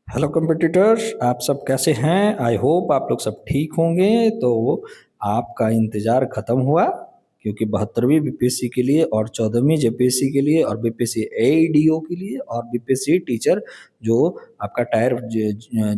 Hello competitors, आप सब कैसे हैं? आई होप आप लोग सब ठीक होंगे। तो आपका इंतज़ार ख़त्म हुआ, क्योंकि 72वीं बीपीएससी के लिए और 14वीं जेपीएससी के लिए और बीपीएससी एईडीओ के लिए और बीपीएससी टीचर जो आपका टायर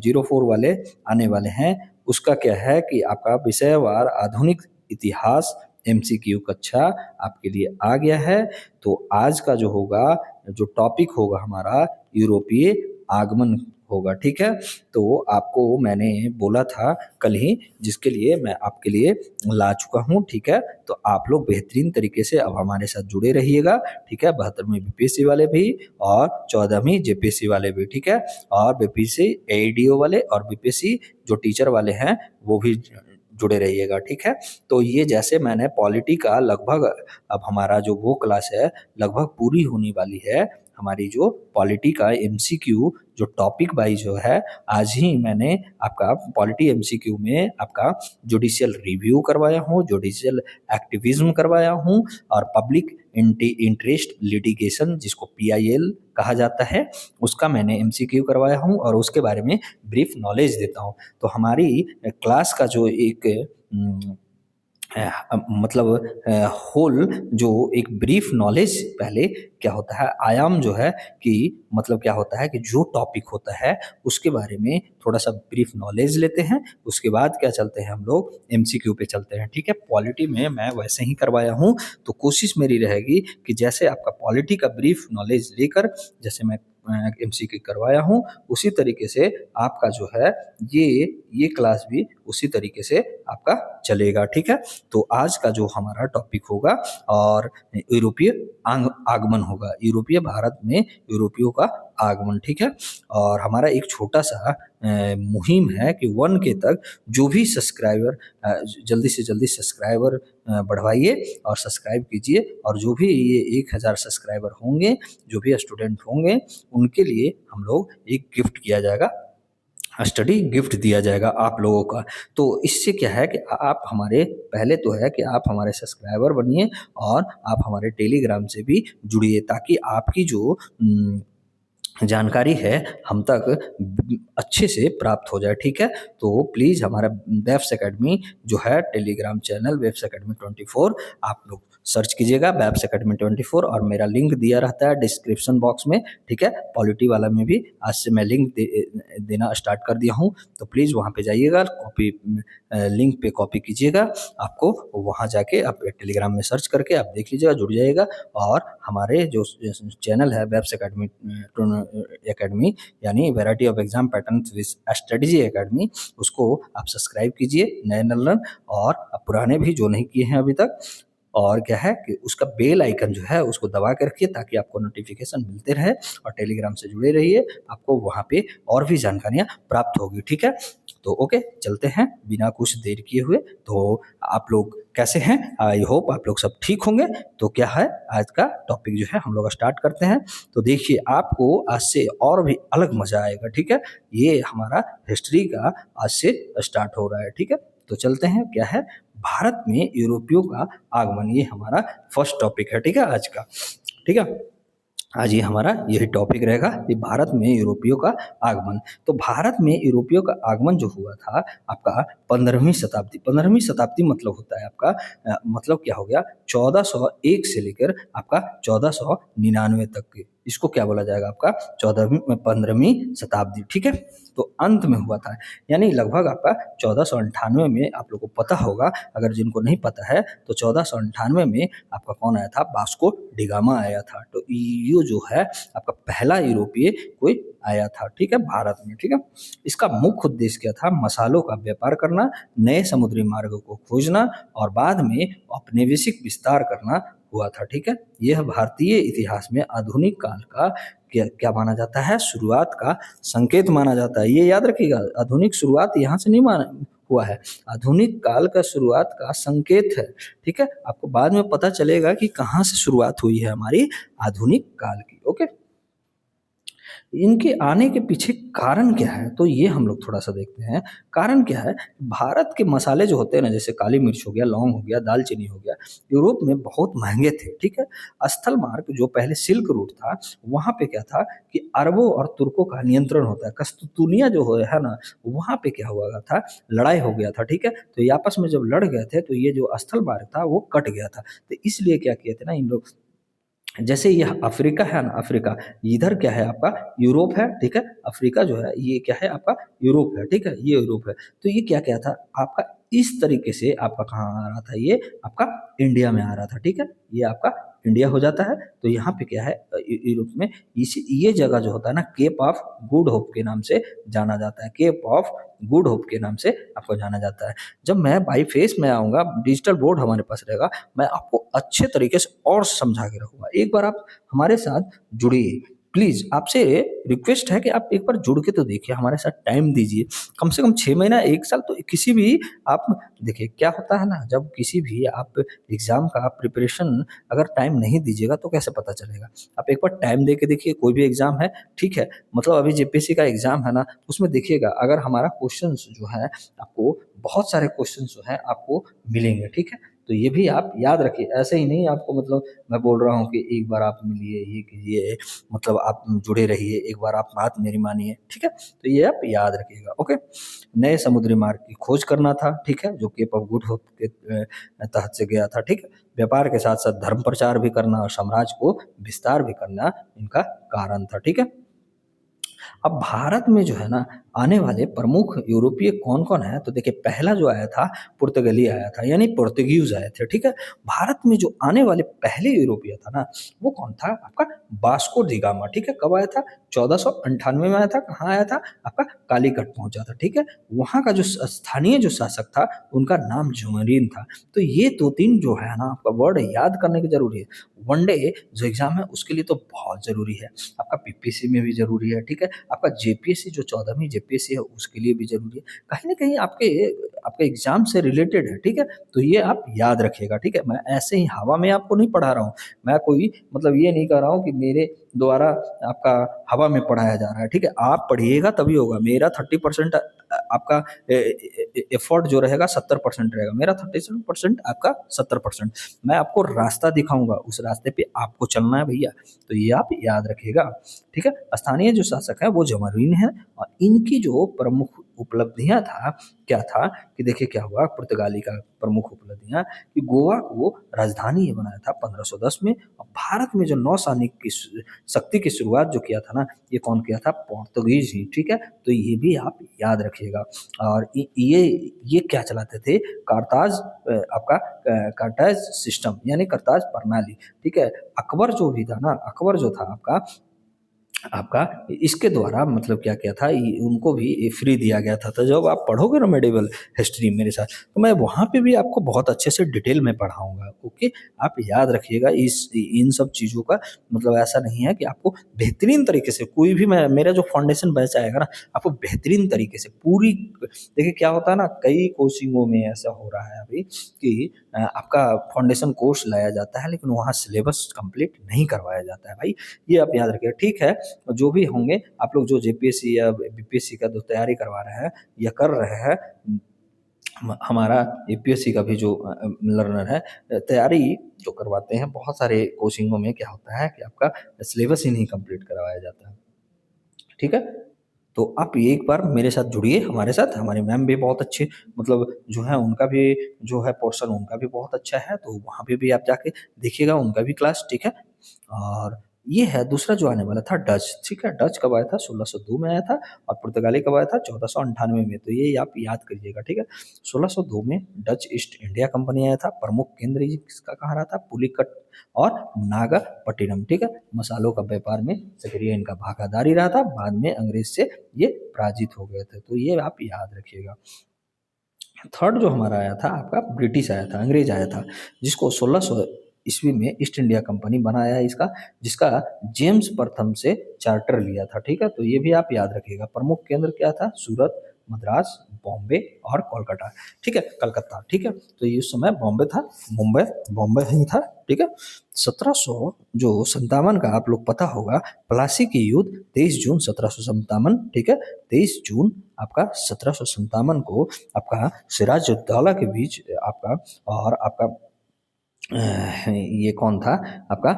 04 वाले आने वाले हैं, उसका क्या है कि आपका विषयवार आधुनिक इतिहास एमसीक्यू कक्षा आपके लिए आ गया है। तो आज का जो होगा, जो टॉपिक होगा हमारा, यूरोपीय आगमन होगा। ठीक है, तो आपको मैंने बोला था कल ही, जिसके लिए मैं आपके लिए ला चुका हूँ। ठीक है, तो आप लोग बेहतरीन तरीके से अब हमारे साथ जुड़े रहिएगा। ठीक है, 72वीं बीपीएससी वाले भी और 14वीं जेपीएससी वाले भी। ठीक है, और बीपीएससी एईडीओ वाले और बीपीएससी जो टीचर वाले हैं वो भी जुड़े रहिएगा। ठीक है, तो ये जैसे मैंने पॉलिटी का लगभग, अब हमारा जो वो क्लास है लगभग पूरी होने वाली है। हमारी जो पॉलिटी का एमसीक्यू जो टॉपिक वाइज जो है, आज ही मैंने आपका पॉलिटी एमसीक्यू में आपका जुडिशियल रिव्यू करवाया हूँ, जुडिशियल एक्टिविज्म करवाया हूँ और पब्लिक इंटरेस्ट लिटिगेशन जिसको पीआईएल कहा जाता है, उसका मैंने एमसीक्यू करवाया हूँ और उसके बारे में ब्रीफ नॉलेज देता हूँ। तो हमारी क्लास का जो एक मतलब होल जो एक ब्रीफ नॉलेज, पहले क्या होता है आयाम जो है कि मतलब क्या होता है कि जो टॉपिक होता है उसके बारे में थोड़ा सा ब्रीफ नॉलेज लेते हैं, उसके बाद क्या चलते हैं हम लोग एमसीक्यू पे चलते हैं। ठीक है, पॉलिटी में मैं वैसे ही करवाया हूँ, तो कोशिश मेरी रहेगी कि जैसे आपका पॉलिटी का ब्रीफ नॉलेज लेकर जैसे मैं एमसीक्यू करवाया हूँ, उसी तरीके से आपका जो है ये क्लास भी उसी तरीके से आपका चलेगा। ठीक है, तो आज का जो हमारा टॉपिक होगा और यूरोपीय आगमन होगा, यूरोपीय भारत में यूरोपियों का आगमन। ठीक है, और हमारा एक छोटा सा मुहिम है कि 1K तक जो भी सब्सक्राइबर, जल्दी से जल्दी सब्सक्राइबर बढ़वाइए और सब्सक्राइब कीजिए, और जो भी ये 1000 सब्सक्राइबर होंगे, जो भी स्टूडेंट होंगे, उनके लिए हम लोग एक गिफ्ट किया जाएगा, स्टडी गिफ्ट दिया जाएगा आप लोगों का। तो इससे क्या है कि आप हमारे, पहले तो है कि आप हमारे सब्सक्राइबर बनिए और आप हमारे टेलीग्राम से भी जुड़िए, ताकि आपकी जो जानकारी है हम तक अच्छे से प्राप्त हो जाए। ठीक है, तो प्लीज़ हमारा वेब्स एकेडमी जो है टेलीग्राम चैनल वेब्स एकेडमी 24, आप लोग सर्च कीजिएगा वेब्स एकेडमी 24 और मेरा लिंक दिया रहता है डिस्क्रिप्शन बॉक्स में। ठीक है, पॉलिटी वाला में भी आज से मैं लिंक देना स्टार्ट कर दिया हूँ, तो प्लीज़ वहाँ पे जाइएगा, कॉपी लिंक पे कॉपी कीजिएगा, आपको वहाँ जाके आप टेलीग्राम में सर्च करके आप देख लीजिएगा, जुड़ जाइएगा। और हमारे जो चैनल है वेब्स एकेडमी एकेडमी, यानी variety of exam pattern with strategy academy, उसको आप सब्सक्राइब कीजिए, नए नल्लन और पुराने भी जो नहीं किए हैं अभी तक। और क्या है कि उसका बेल आइकन जो है उसको दबा के रखिए, ताकि आपको नोटिफिकेशन मिलते रहे, और टेलीग्राम से जुड़े रहिए, आपको वहाँ पे और भी जानकारियाँ प्राप्त होगी। ठीक है, तो ओके, चलते हैं बिना कुछ देर किए हुए। तो आप लोग कैसे हैं? आई होप आप लोग सब ठीक होंगे। तो क्या है, आज का टॉपिक जो है हम लोग स्टार्ट करते हैं। तो देखिए, आपको आज से और भी अलग मजा आएगा। ठीक है, ये हमारा हिस्ट्री का आज से स्टार्ट हो रहा है। ठीक है, तो चलते हैं। क्या है, भारत में यूरोपियों का आगमन, ये हमारा फर्स्ट टॉपिक है। ठीक है, आज का। ठीक है, आज ये हमारा यही टॉपिक रहेगा कि भारत में यूरोपियों का आगमन। तो भारत में यूरोपियों का आगमन जो हुआ था आपका 15वीं शताब्दी, 15वीं शताब्दी मतलब होता है आपका मतलब क्या हो गया, 1401 से लेकर आपका 1499 तक के, इसको क्या बोला जाएगा, आपका 15वीं शताब्दी। ठीक है, तो अंत में हुआ था, यानी लगभग आपका 1498 में, आप लोगों को पता होगा, अगर जिनको नहीं पता है तो 1498 में आपका कौन आया था, वास्को डिगामा आया था। तो ये जो है आपका पहला यूरोपीय कोई आया था। ठीक है, भारत में। ठीक है, इसका मुख्य उद्देश्य क्या था, मसालों का व्यापार करना, नए समुद्री मार्गों को खोजना और बाद में औपनिवेशिक विस्तार करना हुआ था। ठीक है, यह भारतीय इतिहास में आधुनिक काल का क्या क्या माना जाता है, शुरुआत का संकेत माना जाता है। ये याद रखिएगा, आधुनिक शुरुआत यहाँ से नहीं माना हुआ है, आधुनिक काल का शुरुआत का संकेत है। ठीक है, आपको बाद में पता चलेगा कि कहाँ से शुरुआत हुई है हमारी आधुनिक काल की। ओके, इनके आने के पीछे कारण क्या है? तो ये हम लोग थोड़ा-सा देखते हैं। कारण क्या है? भारत के मसाले जो होते हैं ना, जैसे काली मिर्च हो गया, लौंग हो गया, दालचीनी हो गया, यूरोप में बहुत महँगे थे, ठीक है? स्थल मार्ग जो पहले सिल्क रूट था, वहाँ पे क्या था कि अरबों और तुर्कों का नियंत्रण होता है। कस्तूनिया जो है ना, वहाँ पे क्या हुआ था, लड़ाई हो गया था, ठीक है? तो ये आपस में जब लड़ गए थे, तो ये जो स्थल मार्ग था, वो कट गया था। तो इसलिए क्या किए थे ना इन लोग, जैसे ये अफ्रीका है ना, अफ्रीका, इधर क्या है आपका यूरोप है, ठीक है? अफ्रीका जो है ये क्या है आपका यूरोप है, ठीक है? ये यूरोप है। तो ये क्या-क्या था आपका, इस तरीके से आपका कहाँ आ रहा था, ये आपका इंडिया में आ रहा था, ठीक है? ये आपका इंडिया हो जाता है। तो यहाँ पे क्या है यूरोप में इस ये जगह जो होता है ना, केप ऑफ गुड होप के नाम से जाना जाता है। केप ऑफ गुड होप के नाम से आपको जाना जाता है। जब मैं बाई फेस में आऊँगा, डिजिटल बोर्ड हमारे पास रहेगा, मैं आपको अच्छे तरीके से और समझा के रखूँगा। एक बार आप हमारे साथ जुड़िए। प्लीज़ आपसे रिक्वेस्ट है कि आप एक बार जुड़ के तो देखिए, हमारे साथ टाइम दीजिए। कम से कम 6 महीना, 1 साल तो किसी भी आप देखिए क्या होता है ना, जब किसी भी आप एग्ज़ाम का प्रिपरेशन अगर टाइम नहीं दीजिएगा तो कैसे पता चलेगा? आप एक बार टाइम दे के देखिए, कोई भी एग्ज़ाम है, ठीक है? मतलब अभी जेपीएससी का एग्ज़ाम है ना, उसमें देखिएगा अगर हमारा क्वेश्चन्स जो है आपको बहुत सारे क्वेश्चन्स जो हैं आपको मिलेंगे, ठीक है? तो ये भी आप याद रखिए, ऐसे ही नहीं आपको, मतलब मैं बोल रहा हूँ कि एक बार आप मिलिए, ये कीजिए, मतलब आप जुड़े रहिए, एक बार आप बात मेरी मानिए, ठीक है? तो ये आप याद रखिएगा, ओके? नए समुद्री मार्ग की खोज करना था, ठीक है? जो केप ऑफ गुड होप के तहत से गया था, ठीक है? व्यापार के साथ-साथ धर्म प्रचार भी करना और साम्राज्य को विस्तार भी करना इनका कारण था, ठीक है? अब भारत में जो है ना, आने वाले प्रमुख यूरोपीय कौन-कौन हैं? तो देखिए पहला जो आया था, पुर्तगाली आया था, यानी पोर्तुगीज़ आए थे, ठीक है? भारत में जो आने वाले पहले यूरोपीय था ना, वो कौन था? आपका वास्को डी गामा, ठीक है? कब आया था? 1498 में आया था। कहाँ आया था? आपका कालीकट पहुँचा था, ठीक है? वहाँ का जो स्थानीय जो शासक था, उनका नाम जुमरीन था। तो ये 2-3 जो है ना, आपका वर्ड याद करने की ज़रूरी है। वन डे जो एग्ज़ाम है, उसके लिए तो बहुत ज़रूरी है। आपका पीपीएससी में भी ज़रूरी है, ठीक है? आपका जेपीएससी जो 14वीं जेपीएससी है, उसके लिए भी ज़रूरी है। कहीं न कहीं आपके आपके एग्ज़ाम से रिलेटेड है, ठीक है? तो ये आप याद रखिएगा, ठीक है? मैं ऐसे ही हवा में आपको नहीं पढ़ा रहा हूँ। मैं कोई मतलब ये नहीं कह रहा हूँ कि मेरे द्वारा आपका हवा में पढ़ाया जा रहा है, ठीक है? आप पढ़िएगा तभी होगा। मेरा 30% आपका एफर्ट जो रहेगा 70% रहेगा। मेरा 37% आपका 70%। मैं आपको रास्ता दिखाऊँगा, उस रास्ते पे आपको चलना है भैया। तो ये आप याद रखिएगा, ठीक है? स्थानीय जो शासक है वो जमोरिन है और इनकी जो प्रमुख उपलब्धियाँ क्या था कि देखिए क्या हुआ, पुर्तगाली का प्रमुख उपलब्धियाँ कि गोवा को राजधानी ये बनाया था 1510 में, और भारत में जो नौसैनिक की शक्ति की शुरुआत जो किया था ना, ये कौन किया था? पोर्तुगीज़ ही, ठीक है? तो ये भी आप याद रखिएगा। और ये क्या चलाते थे? कार्ताज आपका कार्टाज सिस्टम, यानी कार्ताज प्रणाली, ठीक है? अकबर जो भी था ना, अकबर जो था आपका आपका इसके द्वारा मतलब क्या किया था, उनको भी फ्री दिया गया था। तो जब आप पढ़ोगे ना मेडिवल हिस्ट्री मेरे साथ, तो मैं वहाँ पे भी आपको बहुत अच्छे से डिटेल में पढ़ाऊंगा, ओके? आप याद रखिएगा इस इन सब चीज़ों का, मतलब ऐसा नहीं है कि आपको बेहतरीन तरीके से कोई भी, मैं मेरा जो फाउंडेशन बैच आएगा ना, आपको बेहतरीन तरीके से पूरी, देखिए क्या होता है ना, कई कोचिंगों में ऐसा हो रहा है अभी कि आपका फाउंडेशन कोर्स लाया जाता है, लेकिन वहाँ सिलेबस कंप्लीट नहीं करवाया जाता है भाई। ये आप याद रखिएगा, ठीक है? जो भी होंगे आप लोग जो जेपीएससी या बीपीएससी का जो तैयारी करवा रहे हैं या कर रहे हैं, हमारा यूपीएससी का भी जो लर्नर है, तैयारी जो करवाते हैं, बहुत सारे कोचिंगों में क्या होता है कि आपका सिलेबस ही नहीं कंप्लीट करवाया जाता है, ठीक है? तो आप एक बार मेरे साथ जुड़िए, हमारे साथ, हमारे मैम भी बहुत अच्छे, मतलब जो है उनका भी जो है पोर्शन उनका भी बहुत अच्छा है, तो वहाँ पे भी आप जाके देखिएगा उनका भी क्लास, ठीक है? और ये है दूसरा जो आने वाला था डच, ठीक है? डच कब आया था? 1602 में आया था, और पुर्तगाली कब आया था? 1498 में। तो ये आप याद करिएगा, ठीक है? 1602 में डच ईस्ट इंडिया कंपनी आया था, प्रमुख केंद्र इसका कहाँ रहा था? पुलिकट और नागापट्टिनम, ठीक है? मसालों का व्यापार में सक्रिय इनका भागीदारी रहा था, बाद में अंग्रेज से ये पराजित हो गए थे। तो ये आप याद रखिएगा। थर्ड जो हमारा आया था आपका, ब्रिटिश आया था, अंग्रेज आया था, जिसको 1600 ईस्वी में ईस्ट इंडिया कंपनी बनाया है इसका, जिसका जेम्स प्रथम से चार्टर लिया था, ठीक है? तो ये भी आप याद रखिएगा। प्रमुख केंद्र क्या था? सूरत, मद्रास, बॉम्बे और कोलकाता, ठीक है, कलकत्ता, ठीक है। तो ये उस समय बॉम्बे था, मुंबई बॉम्बे ही था, ठीक है। 1757 का आप लोग पता होगा, प्लासी की युद्ध 23 जून 1757, ठीक है, 23 जून आपका 1757 को आपका सिराजुद्दौला के बीच आपका और आपका ये कौन था आपका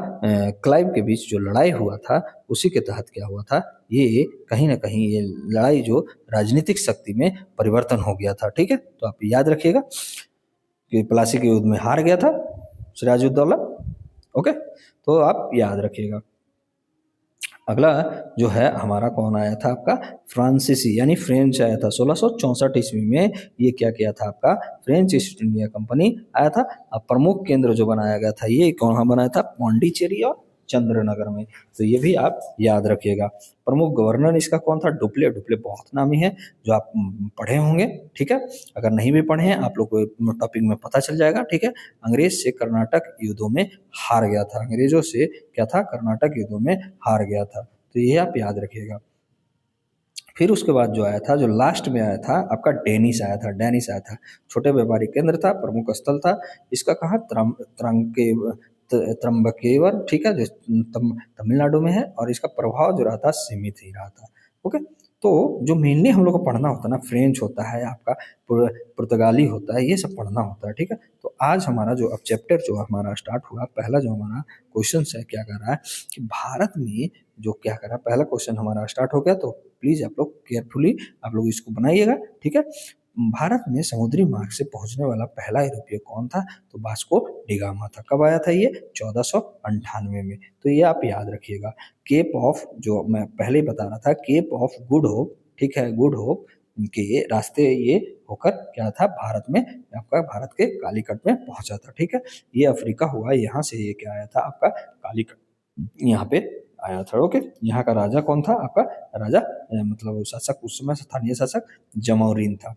क्लाइव के बीच जो लड़ाई हुआ था, उसी के तहत क्या हुआ था, ये कहीं ना कहीं ये लड़ाई जो राजनीतिक शक्ति में परिवर्तन हो गया था, ठीक है। तो आप याद रखिएगा कि प्लासी के युद्ध में हार गया था सिराजुद्दौला, ओके, तो आप याद रखिएगा। अगला जो है हमारा कौन आया था आपका, फ्रांसीसी यानी फ्रेंच आया था 1664 ईस्वी में। ये क्या किया था आपका, फ्रेंच ईस्ट इंडिया कंपनी आया था। अब प्रमुख केंद्र जो बनाया गया था ये कहाँ बनाया था, पौंडीचेरी और चंद्रनगर में। तो ये भी आप याद रखिएगा। प्रमुख गवर्नर इसका कौन था, डुप्ले। डुप्ले बहुत नामी है, जो आप पढ़े होंगे, ठीक है। अगर नहीं भी पढ़े हैं आप लोग को टॉपिक में पता चल जाएगा, ठीक है। अंग्रेज से कर्नाटक युद्धों में हार गया था, अंग्रेजों से क्या था, कर्नाटक युद्धों में हार गया था। तो ये आप याद रखिएगा। फिर उसके बाद जो आया था, जो लास्ट में आया था आपका डेनिस आया था, डेनिस आया था। छोटे व्यापारिक केंद्र था, प्रमुख स्थल था इसका कहाँ, त्रंबकेवर, ठीक है, जो तमिलनाडु में है। और इसका प्रभाव जो रहा था सीमित ही रहा था, ओके। तो जो मेनली हम लोग को पढ़ना होता है ना, फ्रेंच होता है आपका, पुर्तगाली होता है, ये सब पढ़ना होता है, ठीक है। तो आज हमारा जो अब चैप्टर जो हमारा स्टार्ट हुआ, पहला जो हमारा क्वेश्चन है क्या कर रहा है कि भारत में जो क्या कर रहा है, पहला क्वेश्चन हमारा स्टार्ट हो गया। तो प्लीज आप लोग केयरफुली आप लोग इसको बनाइएगा, ठीक है। भारत में समुद्री मार्ग से पहुंचने वाला पहला यूरोपीय कौन था, तो वास्को डिगामा था। कब आया था ये, 1498 में। तो ये आप याद रखिएगा। केप ऑफ, जो मैं पहले ही बता रहा था, केप ऑफ गुड होप, ठीक है, गुड होप के रास्ते ये होकर क्या था, भारत में आपका, भारत के कालीकट में पहुंचा था, ठीक है। ये अफ्रीका हुआ, यहाँ से ये क्या आया था आपका, कालीकट यहाँ पे आया था, ओके। यहाँ का राजा कौन था आपका, राजा मतलब शासक उस समय स्थानीय शासक जमोरिन था,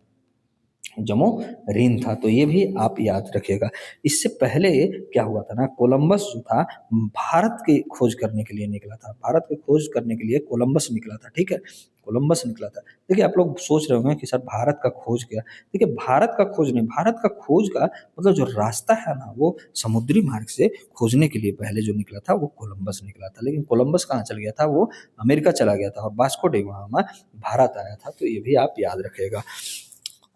जमोरिन था। तो ये भी आप याद रखिएगा। इससे पहले क्या हुआ था ना, कोलंबस जो था भारत की खोज करने के लिए निकला था, भारत की खोज करने के लिए कोलंबस निकला था, ठीक है, कोलंबस निकला था। देखिए आप लोग सोच रहे होंगे कि सर भारत का खोज क्या, देखिए भारत का खोज नहीं, भारत का खोज का मतलब जो रास्ता है ना, वो समुद्री मार्ग से खोजने के लिए पहले जो निकला था वो कोलंबस निकला था। लेकिन कोलंबस कहाँ चल गया था, वो अमेरिका चला गया था, और वास्को डी गामा भारत आया था। तो ये भी आप याद रखिएगा।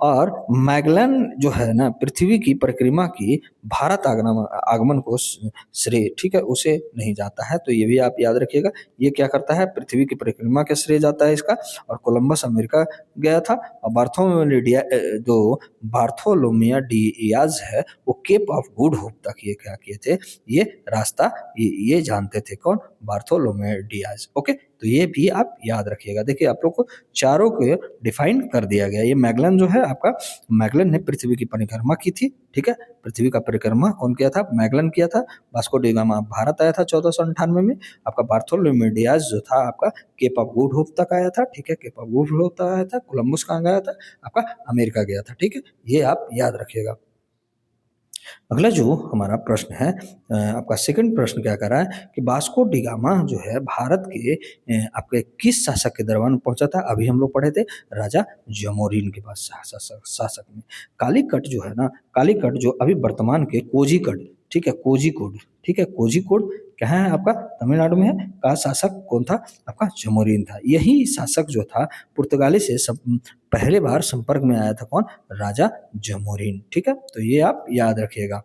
और मैगलन जो है ना, पृथ्वी की परिक्रमा की भारत आगमन को श्रेय, ठीक है, उसे नहीं जाता है। तो ये भी आप याद रखिएगा। ये क्या करता है, पृथ्वी की परिक्रमा का श्रेय जाता है इसका। और कोलंबस अमेरिका गया था। और बार्थोलोमिया डियाज है, वो केप ऑफ गुड होप तक ये क्या किए थे, ये रास्ता ये जानते थे, कौन, बार्थोलोमिया डियाज, ओके। तो ये भी आप याद रखिएगा। देखिए आप लोग को चारों को डिफाइन कर दिया गया। ये मैगलन जो है आपका, मैगलन ने पृथ्वी की परिक्रमा की थी, ठीक है। पृथ्वी का परिक्रमा कौन किया था, मैगलन किया था। वास्को डी गामा भारत आया था 1498 में। आपका बार्थोलोमेव डियाज जो था आपका केप ऑफ गुड होप तक आया था, ठीक है, केप ऑफ गुड होप तक आया था। कोलंबस कहाँ गया था, आपका अमेरिका गया था, ठीक है। ये आप याद रखिएगा। अगला जो हमारा प्रश्न है, आपका सेकंड प्रश्न क्या कर रहा है कि वास्को डी गामा जो है भारत के आपके किस शासक के दरबार में पहुंचा था। अभी हम लोग पढ़े थे राजा जमोरिन के पास शासक में। कालीकट जो है ना, कालीकट जो अभी वर्तमान के कोझिकड, ठीक है, कोझिकोड, ठीक है, कोझिकोड कहाँ है आपका, तमिलनाडु में है। का शासक कौन था, आपका जमोरिन था। यही शासक जो था पुर्तगाली से पहले बार संपर्क में आया था, कौन, राजा जमोरिन, ठीक है। तो ये आप याद रखिएगा।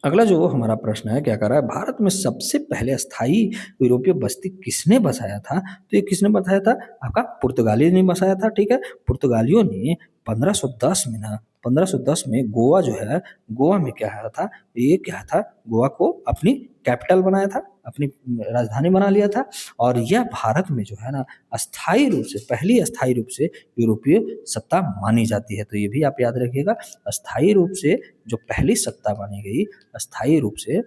अगला जो हमारा प्रश्न है क्या कर रहा है, भारत में सबसे पहले स्थायी यूरोपीय बस्ती किसने बसाया था। तो ये किसने बसाया था, आपका पुर्तगाली ने बसाया था, ठीक है। पुर्तगालियों ने 1510 में ना, 1510 में गोवा जो है, गोवा में क्या आया था, ये क्या था, गोवा को अपनी कैपिटल बनाया था, अपनी राजधानी बना लिया था। और यह भारत में जो है ना अस्थायी रूप से, पहली अस्थायी रूप से यूरोपीय सत्ता मानी जाती है। तो ये भी आप याद रखिएगा। अस्थायी रूप से जो पहली सत्ता मानी गई, अस्थायी रूप से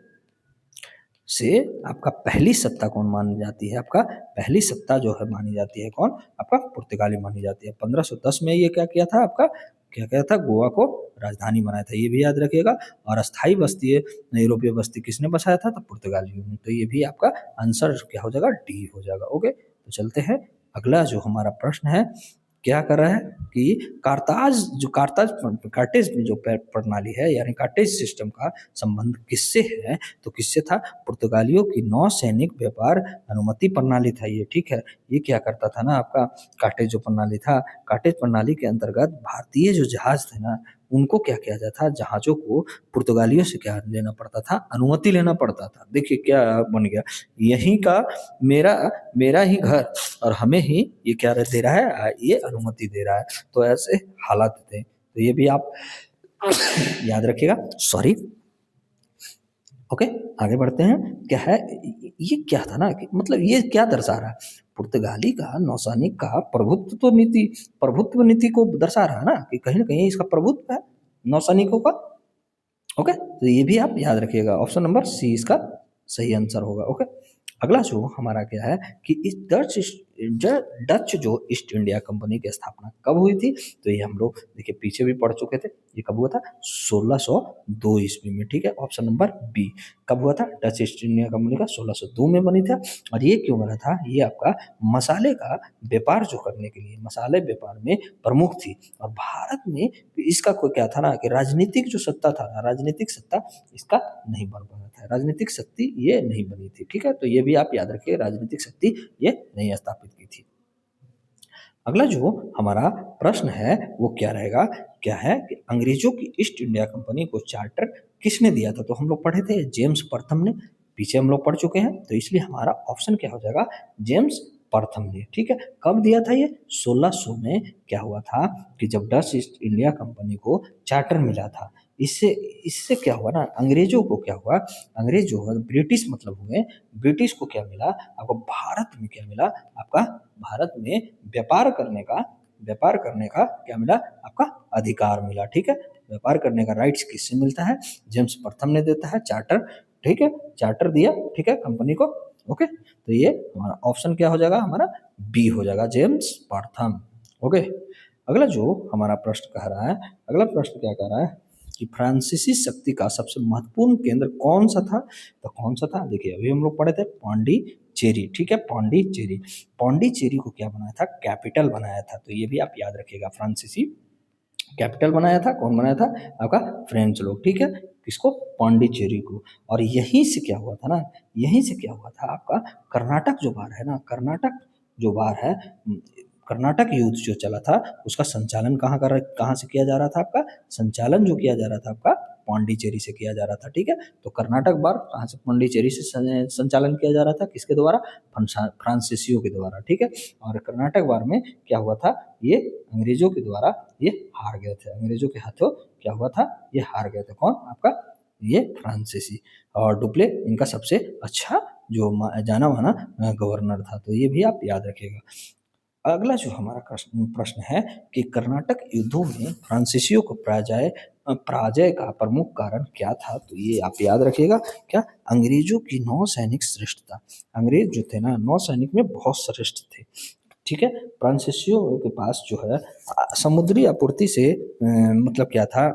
आपका पहली सत्ता कौन मानी जाती है, आपका पहली सत्ता जो है मानी जाती है कौन, आपका पुर्तगाली मानी जाती है। 1510 में ये क्या किया था, आपका क्या किया था, गोवा को राजधानी बनाया था। ये भी याद रखिएगा। और अस्थायी बस्ती, यूरोपीय बस्ती किसने बसाया था, तो पुर्तगालियों ने। तो ये भी आपका आंसर क्या हो जाएगा, डी हो जाएगा, ओके। तो चलते हैं अगला जो हमारा प्रश्न है, क्या कर रहा है कि कार्टेज में जो प्रणाली है यानी कार्टेज सिस्टम का संबंध किससे है, तो किससे था, पुर्तगालियों की नौसैनिक व्यापार अनुमति प्रणाली था ये, ठीक है। ये क्या करता था ना, आपका कार्टेज जो प्रणाली था, कार्टेज प्रणाली के अंतर्गत भारतीय जो जहाज थे ना, उनको क्या किया जाता था, जहाजों को पुर्तगालियों से क्या लेना पड़ता था, अनुमति लेना पड़ता था। देखिए क्या बन गया, यहीं का मेरा मेरा ही घर और हमें ही ये क्या दे रहा है, ये अनुमति दे रहा है। तो ऐसे हालात थे, तो ये भी आप याद रखिएगा। सॉरी, ओके, आगे बढ़ते हैं। क्या है ये, क्या था ना कि मतलब ये क्या दर्शा रहा है, पुर्तगाली का नौसैनिक का प्रभुत्व नीति को दर्शा रहा है ना, कि कहीं ना कहीं इसका प्रभुत्व है नौसैनिकों का। ओके, तो ये भी आप याद रखिएगा, ऑप्शन नंबर सी इसका सही आंसर होगा। ओके, अगला जो हमारा क्या है कि इस डच जो ईस्ट इंडिया कंपनी की स्थापना कब हुई थी, तो ये हम लोग देखिए पीछे भी पढ़ चुके थे। ये कब हुआ था, 1602 ईस्वी में, ठीक है, ऑप्शन नंबर बी। कब हुआ था, डच ईस्ट इंडिया कंपनी का 1602 में बनी था। और ये क्यों बना था, ये आपका मसाले का व्यापार जो करने के लिए, मसाले व्यापार में प्रमुख थी। और भारत में इसका कोई क्या था ना कि राजनीतिक जो सत्ता था ना, राजनीतिक सत्ता इसका नहीं बन पाया था, राजनीतिक शक्ति ये नहीं बनी थी, ठीक है। तो ये भी आप याद रखिए, राजनीतिक शक्ति ये नहीं स्थापित की थी। अगला जो हमारा प्रश्न है वो क्या रहेगा, क्या है कि अंग्रेजों की ईस्ट इंडिया कंपनी को चार्टर किसने दिया था, तो हम लोग पढ़े थे जेम्स प्रथम ने, पीछे हम लोग पढ़ चुके हैं। तो इसलिए हमारा ऑप्शन क्या हो जाएगा, जेम्स प्रथम ने, ठीक है। कब दिया था ये, 1600 में क्या हुआ था कि जब डच ईस्ट इंडिया कंपनी को चार्टर मिला था, इससे इससे क्या हुआ ना, अंग्रेजों को क्या हुआ, अंग्रेज जो है ब्रिटिश मतलब हुए, ब्रिटिश को क्या मिला आपको, भारत में क्या मिला, आपका भारत में व्यापार करने का क्या मिला, आपका अधिकार मिला, ठीक है। व्यापार करने का राइट्स किससे मिलता है, जेम्स प्रथम ने देता है चार्टर, ठीक है, चार्टर दिया, ठीक है, कंपनी को। ओके, तो ये हमारा ऑप्शन क्या हो जाएगा, हमारा बी हो जाएगा, जेम्स प्रथम। ओके, अगला जो हमारा प्रश्न कह रहा है, अगला प्रश्न क्या कह रहा है कि फ्रांसीसी शक्ति का सबसे महत्वपूर्ण केंद्र कौन सा था, तो कौन सा था, देखिए अभी हम लोग पढ़े थे पौंडीचेरी, ठीक है, पौंडीचेरी। पौंडीचेरी को क्या बनाया था, कैपिटल बनाया था। तो ये भी आप याद रखिएगा, फ्रांसीसी कैपिटल बनाया था, कौन बनाया था, आपका फ्रेंच लोग, ठीक है, किसको, पौंडीचेरी को। और यहीं से क्या हुआ था ना, यहीं से क्या हुआ था आपका कर्नाटक जो बार है ना, कर्नाटक जो बार है, कर्नाटक युद्ध जो चला था उसका संचालन कहाँ से किया जा रहा था, आपका संचालन जो किया जा रहा था आपका पौंडीचेरी से किया जा रहा था, ठीक है। तो कर्नाटक बार कहाँ से, पौंडीचेरी से संचालन किया जा रहा था, किसके द्वारा, फ्रांसीसियों के द्वारा, ठीक है। और कर्नाटक बार में क्या हुआ था, ये अंग्रेजों के द्वारा ये हार गए थे, अंग्रेजों के हाथों क्या हुआ था, ये हार गए थे, कौन, आपका ये फ्रांसीसी। और डुप्ले इनका सबसे अच्छा जो जाना माना गवर्नर था। तो ये भी आप याद रखिएगा। अगला जो हमारा प्रश्न है कि कर्नाटक युद्धों में फ्रांसीसियों को पराजय का प्रमुख कारण क्या था, तो ये आप याद रखिएगा, क्या, अंग्रेजों की नौसैनिक श्रेष्ठता। अंग्रेज जो थे ना नौसैनिक में बहुत श्रेष्ठ थे, ठीक है। फ्रांसीसियों के पास जो है समुद्री आपूर्ति से मतलब क्या था,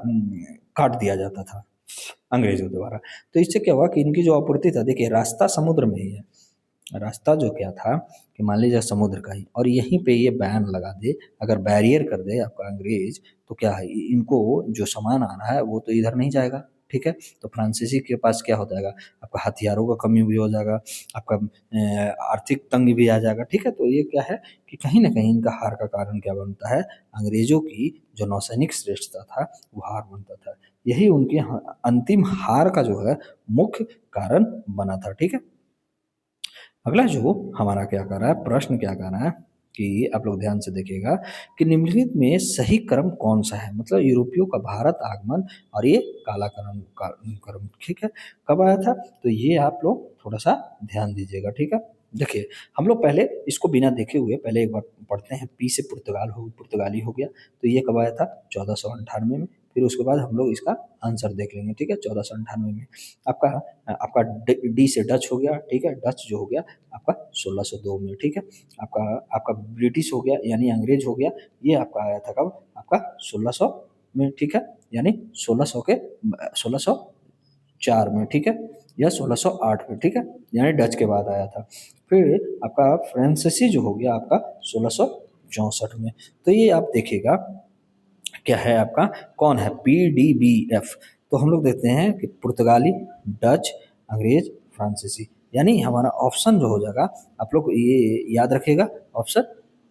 काट दिया जाता था अंग्रेजों द्वारा। तो इससे क्या हुआ कि इनकी जो आपूर्ति था, देखिए रास्ता समुद्र में ही है, रास्ता जो क्या था कि मान लीजिए समुद्र का ही, और यहीं पे ये बैन लगा दे, अगर बैरियर कर दे आपका अंग्रेज, तो क्या है, इनको जो सामान आ रहा है वो तो इधर नहीं जाएगा, ठीक है। तो फ्रांसीसी के पास क्या हो जाएगा, आपका हथियारों का कमी भी हो जाएगा, आपका आर्थिक तंग भी आ जाएगा, ठीक है। तो ये क्या है कि कहीं ना कहीं इनका हार का कारण क्या बनता है, अंग्रेजों की जो नौसैनिक श्रेष्ठता था वो हार बनता था, यही उनकी अंतिम हार का जो है मुख्य कारण बना था, ठीक है। अगला जो हमारा क्या कर रहा है, प्रश्न क्या कर रहा है कि आप लोग ध्यान से देखिएगा कि निम्नलिखित में सही क्रम कौन सा है, मतलब यूरोपियों का भारत आगमन और ये काला क्रम, ठीक है, कब आया था, तो ये आप लोग थोड़ा सा ध्यान दीजिएगा, ठीक है। देखिए हम लोग पहले इसको बिना देखे हुए पहले एक बार पढ़ते हैं, पी से पुर्तगाली हो गया, तो ये कब आया था, 1498 में। फिर उसके बाद हम लोग इसका आंसर देख लेंगे, ठीक है, 1498 में। आपका आपका डी से डच हो गया, ठीक है, डच जो हो गया आपका 1602 में, ठीक है। आपका आपका ब्रिटिश हो गया यानी अंग्रेज हो गया, ये आपका आया था कब, आपका 1600 में, ठीक है, यानी 1604 में, ठीक है, या 1608 में, ठीक है, यानी डच के बाद आया था। फिर आपका फ्रांसीसी जो हो गया आपका 1600 1664 में। तो ये आप देखिएगा क्या है आपका, कौन है PDBF। तो हम लोग देखते हैं कि पुर्तगाली, डच, अंग्रेज, फ्रांसीसी, यानी हमारा ऑप्शन जो हो जाएगा, आप लोग ये याद रखिएगा ऑप्शन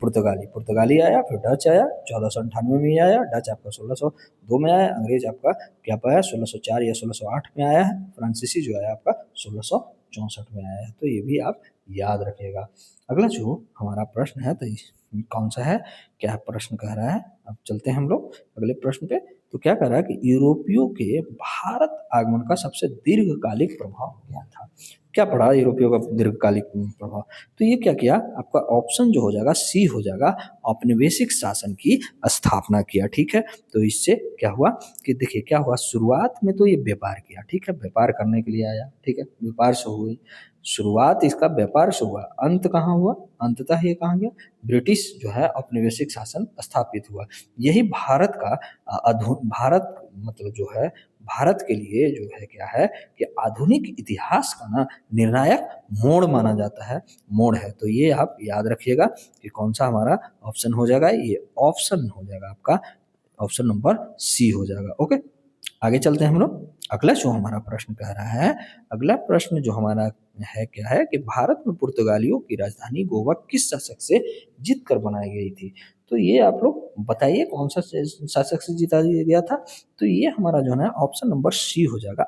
पुर्तगाली, पुर्तगाली आया, फिर डच आया 1498 में आया, डच आपका 1602 में आया, अंग्रेज आपका क्या पाया 1604 या 1608 में आया है, फ्रांसीसी जो आया आपका 1664 में आया है। तो ये भी आप याद रखिएगा। अगला जो हमारा प्रश्न है, तो कौन सा है, क्या प्रश्न कह रहा है, अब चलते हैं हम लोग अगले प्रश्न पे। तो क्या कह रहा है कि यूरोपियों के भारत आगमन का सबसे दीर्घकालिक प्रभाव क्या था। क्या पढ़ा यूरोपियों का दीर्घकालिक प्रभाव, तो ये क्या किया आपका ऑप्शन जो हो जाएगा सी हो जाएगा, औपनिवेशिक शासन की स्थापना किया। ठीक है, तो इससे क्या हुआ कि देखिए क्या हुआ, शुरुआत में तो ये व्यापार किया, ठीक है, व्यापार करने के लिए आया, ठीक है, व्यापार से हुई शुरुआत, इसका व्यापार से हुआ, अंत कहाँ हुआ, अंततः ये कहाँ गया, ब्रिटिश जो है औपनिवेशिक शासन स्थापित हुआ। यही भारत का भारत मतलब जो है भारत के लिए जो है क्या है कि आधुनिक इतिहास का ना निर्णायक मोड़ माना जाता है, मोड़ है। तो ये आप याद रखिएगा कि कौन सा हमारा ऑप्शन हो जाएगा, ये ऑप्शन हो जाएगा आपका, ऑप्शन नंबर सी हो जाएगा। ओके, आगे चलते हैं हम लोग। अगला जो हमारा प्रश्न कह रहा है, अगला प्रश्न जो हमारा है क्या है कि भारत में पुर्तगालियों की राजधानी गोवा किस शासक से जीत कर बनाई गई थी। तो ये आप लोग बताइए कौन सा शासक से जीता गया था। तो ये हमारा जो है ऑप्शन नंबर सी हो जाएगा,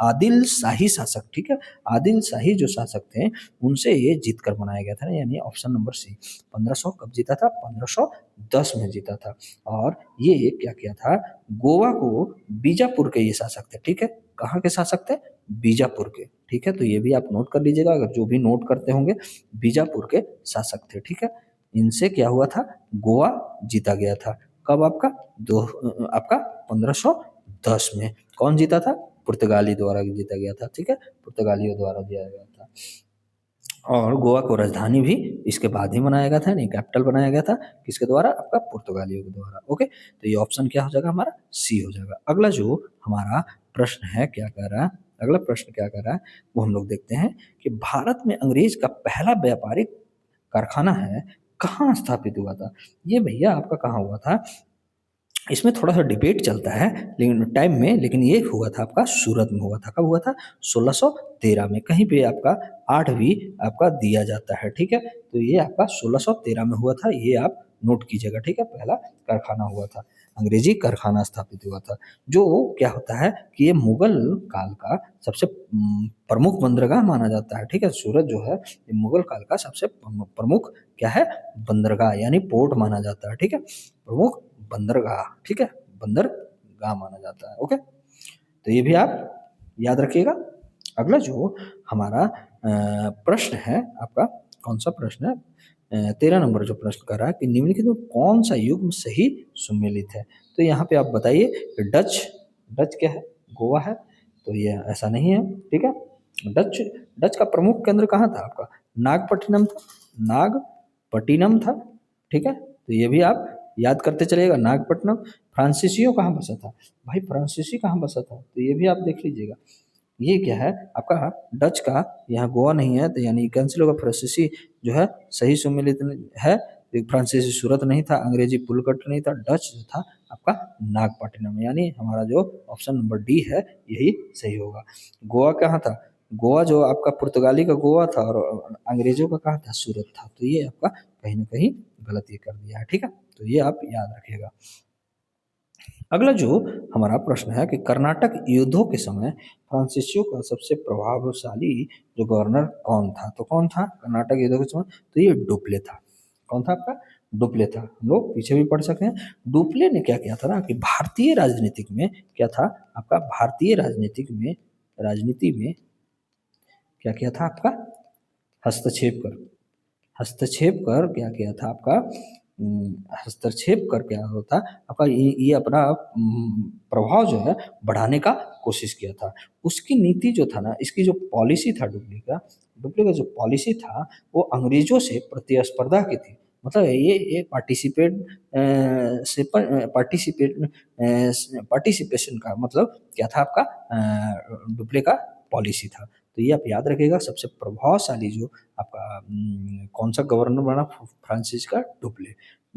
आदिल शाही शासक। ठीक है, आदिल शाही जो शासक थे उनसे ये जीत कर बनाया गया था, यानी ऑप्शन नंबर सी। 1500 कब जीता था, 1510 में जीता था। और ये क्या किया था, गोवा को बीजापुर के ये शासक थे। ठीक है, कहाँ के शासक थे, बीजापुर के। ठीक है, तो ये भी आप नोट कर लीजिएगा, अगर जो भी नोट करते होंगे, बीजापुर के शासक थे। ठीक है, इनसे क्या हुआ था, गोवा जीता गया था। कब आपका आपका 1510 में। कौन जीता था, पुर्तगाली द्वारा जीता गया था। ठीक है, पुर्तगालियों द्वारा दिया गया था। और गोवा को राजधानी भी इसके बाद ही बनाया गया था, यानी कैपिटल बनाया गया था किसके द्वारा, आपका पुर्तगालियों के द्वारा। ओके, तो ये ऑप्शन क्या हो जाएगा हमारा, सी हो जाएगा। अगला जो हमारा प्रश्न है क्या कह रहा है, अगला प्रश्न क्या कह रहा है वो हम लोग देखते हैं कि भारत में अंग्रेज का पहला व्यापारिक कारखाना है कहाँ स्थापित हुआ था। ये भैया आपका कहाँ हुआ था, इसमें थोड़ा सा डिबेट चलता है लेकिन टाइम में, लेकिन ये हुआ था आपका सूरत में हुआ था। कब हुआ था, 1613 में। कहीं पे आपका 8 भी आपका दिया जाता है। ठीक है, तो ये आपका 1613 में हुआ था, ये आप नोट कीजिएगा। ठीक है, पहला कारखाना हुआ था, अंग्रेजी कारखाना स्थापित हुआ था। जो क्या होता है कि ये मुगल काल का सबसे प्रमुख बंदरगाह माना जाता है। ठीक है, सूरत जो है ये मुगल काल का सबसे प्रमुख क्या है, बंदरगाह यानी पोर्ट माना जाता है। ठीक है, प्रमुख बंदरगाह। ठीक है, बंदरगाह माना जाता है। ओके, तो ये भी आप याद रखिएगा। अगला जो हमारा प्रश्न है आपका, कौन सा प्रश्न है, 13 नंबर जो प्रश्न कर रहा है कि निम्नलिखित में कौन सा युग्म सही सुमेलित है। तो यहाँ पे आप बताइए कि डच, डच क्या है, गोवा है, तो ये ऐसा नहीं है। ठीक है, डच डच का प्रमुख केंद्र कहाँ था आपका, नागपट्टिनम था, नागपट्टिनम था। ठीक है, तो ये भी आप याद करते चलिएगा, नागपट्टनम। फ्रांसीसियो कहाँ बसा था, भाई फ्रांसीसी कहाँ बसा था, तो ये भी आप देख लीजिएगा। ये क्या है आपका डच का, यहाँ गोवा नहीं है, तो यानी कैंसिल होगा। फ्रांसीसी जो है सही सुमेलित है, फ्रांसीसी सूरत नहीं था, अंग्रेजी पुलकट नहीं था, डच जो था आपका नागपट्टिनम, यानी हमारा जो ऑप्शन नंबर डी है यही सही होगा। गोवा कहाँ था, गोवा जो आपका पुर्तगाली का गोवा था और अंग्रेजों का कहाँ था, सूरत था। तो ये आपका कहीं ना कहीं गलत ये कर दिया है। ठीक है, तो ये आप याद रखिएगा। अगला जो हमारा प्रश्न है कि कर्नाटक युद्धों के समय फ्रांसीसियों का सबसे प्रभावशाली जो गवर्नर कौन था। तो कौन था कर्नाटक युद्धों के समय, तो ये डुप्ले था। कौन था आपका, डुप्ले था। हम लोग पीछे भी पढ़ सकते हैं। डुप्ले ने क्या किया था ना कि भारतीय राजनीतिक में क्या था आपका, भारतीय राजनीति में क्या किया था आपका, हस्तक्षेप कर, हस्तक्षेप कर क्या किया था आपका, हस्तक्षेप कर क्या होता आपका, ये अपना प्रभाव जो है बढ़ाने का कोशिश किया था। उसकी नीति जो था ना, इसकी जो पॉलिसी था डुप्ले का जो पॉलिसी था वो अंग्रेजों से प्रतिस्पर्धा की थी। मतलब ये पार्टिसिपेट से पार्टिसिपेशन का मतलब क्या था आपका, डुप्ले का पॉलिसी था। तो ये आप याद रखिएगा। सबसे प्रभावशाली जो आपका कौन सा गवर्नर बना फ्रांसिस का डुप्ले,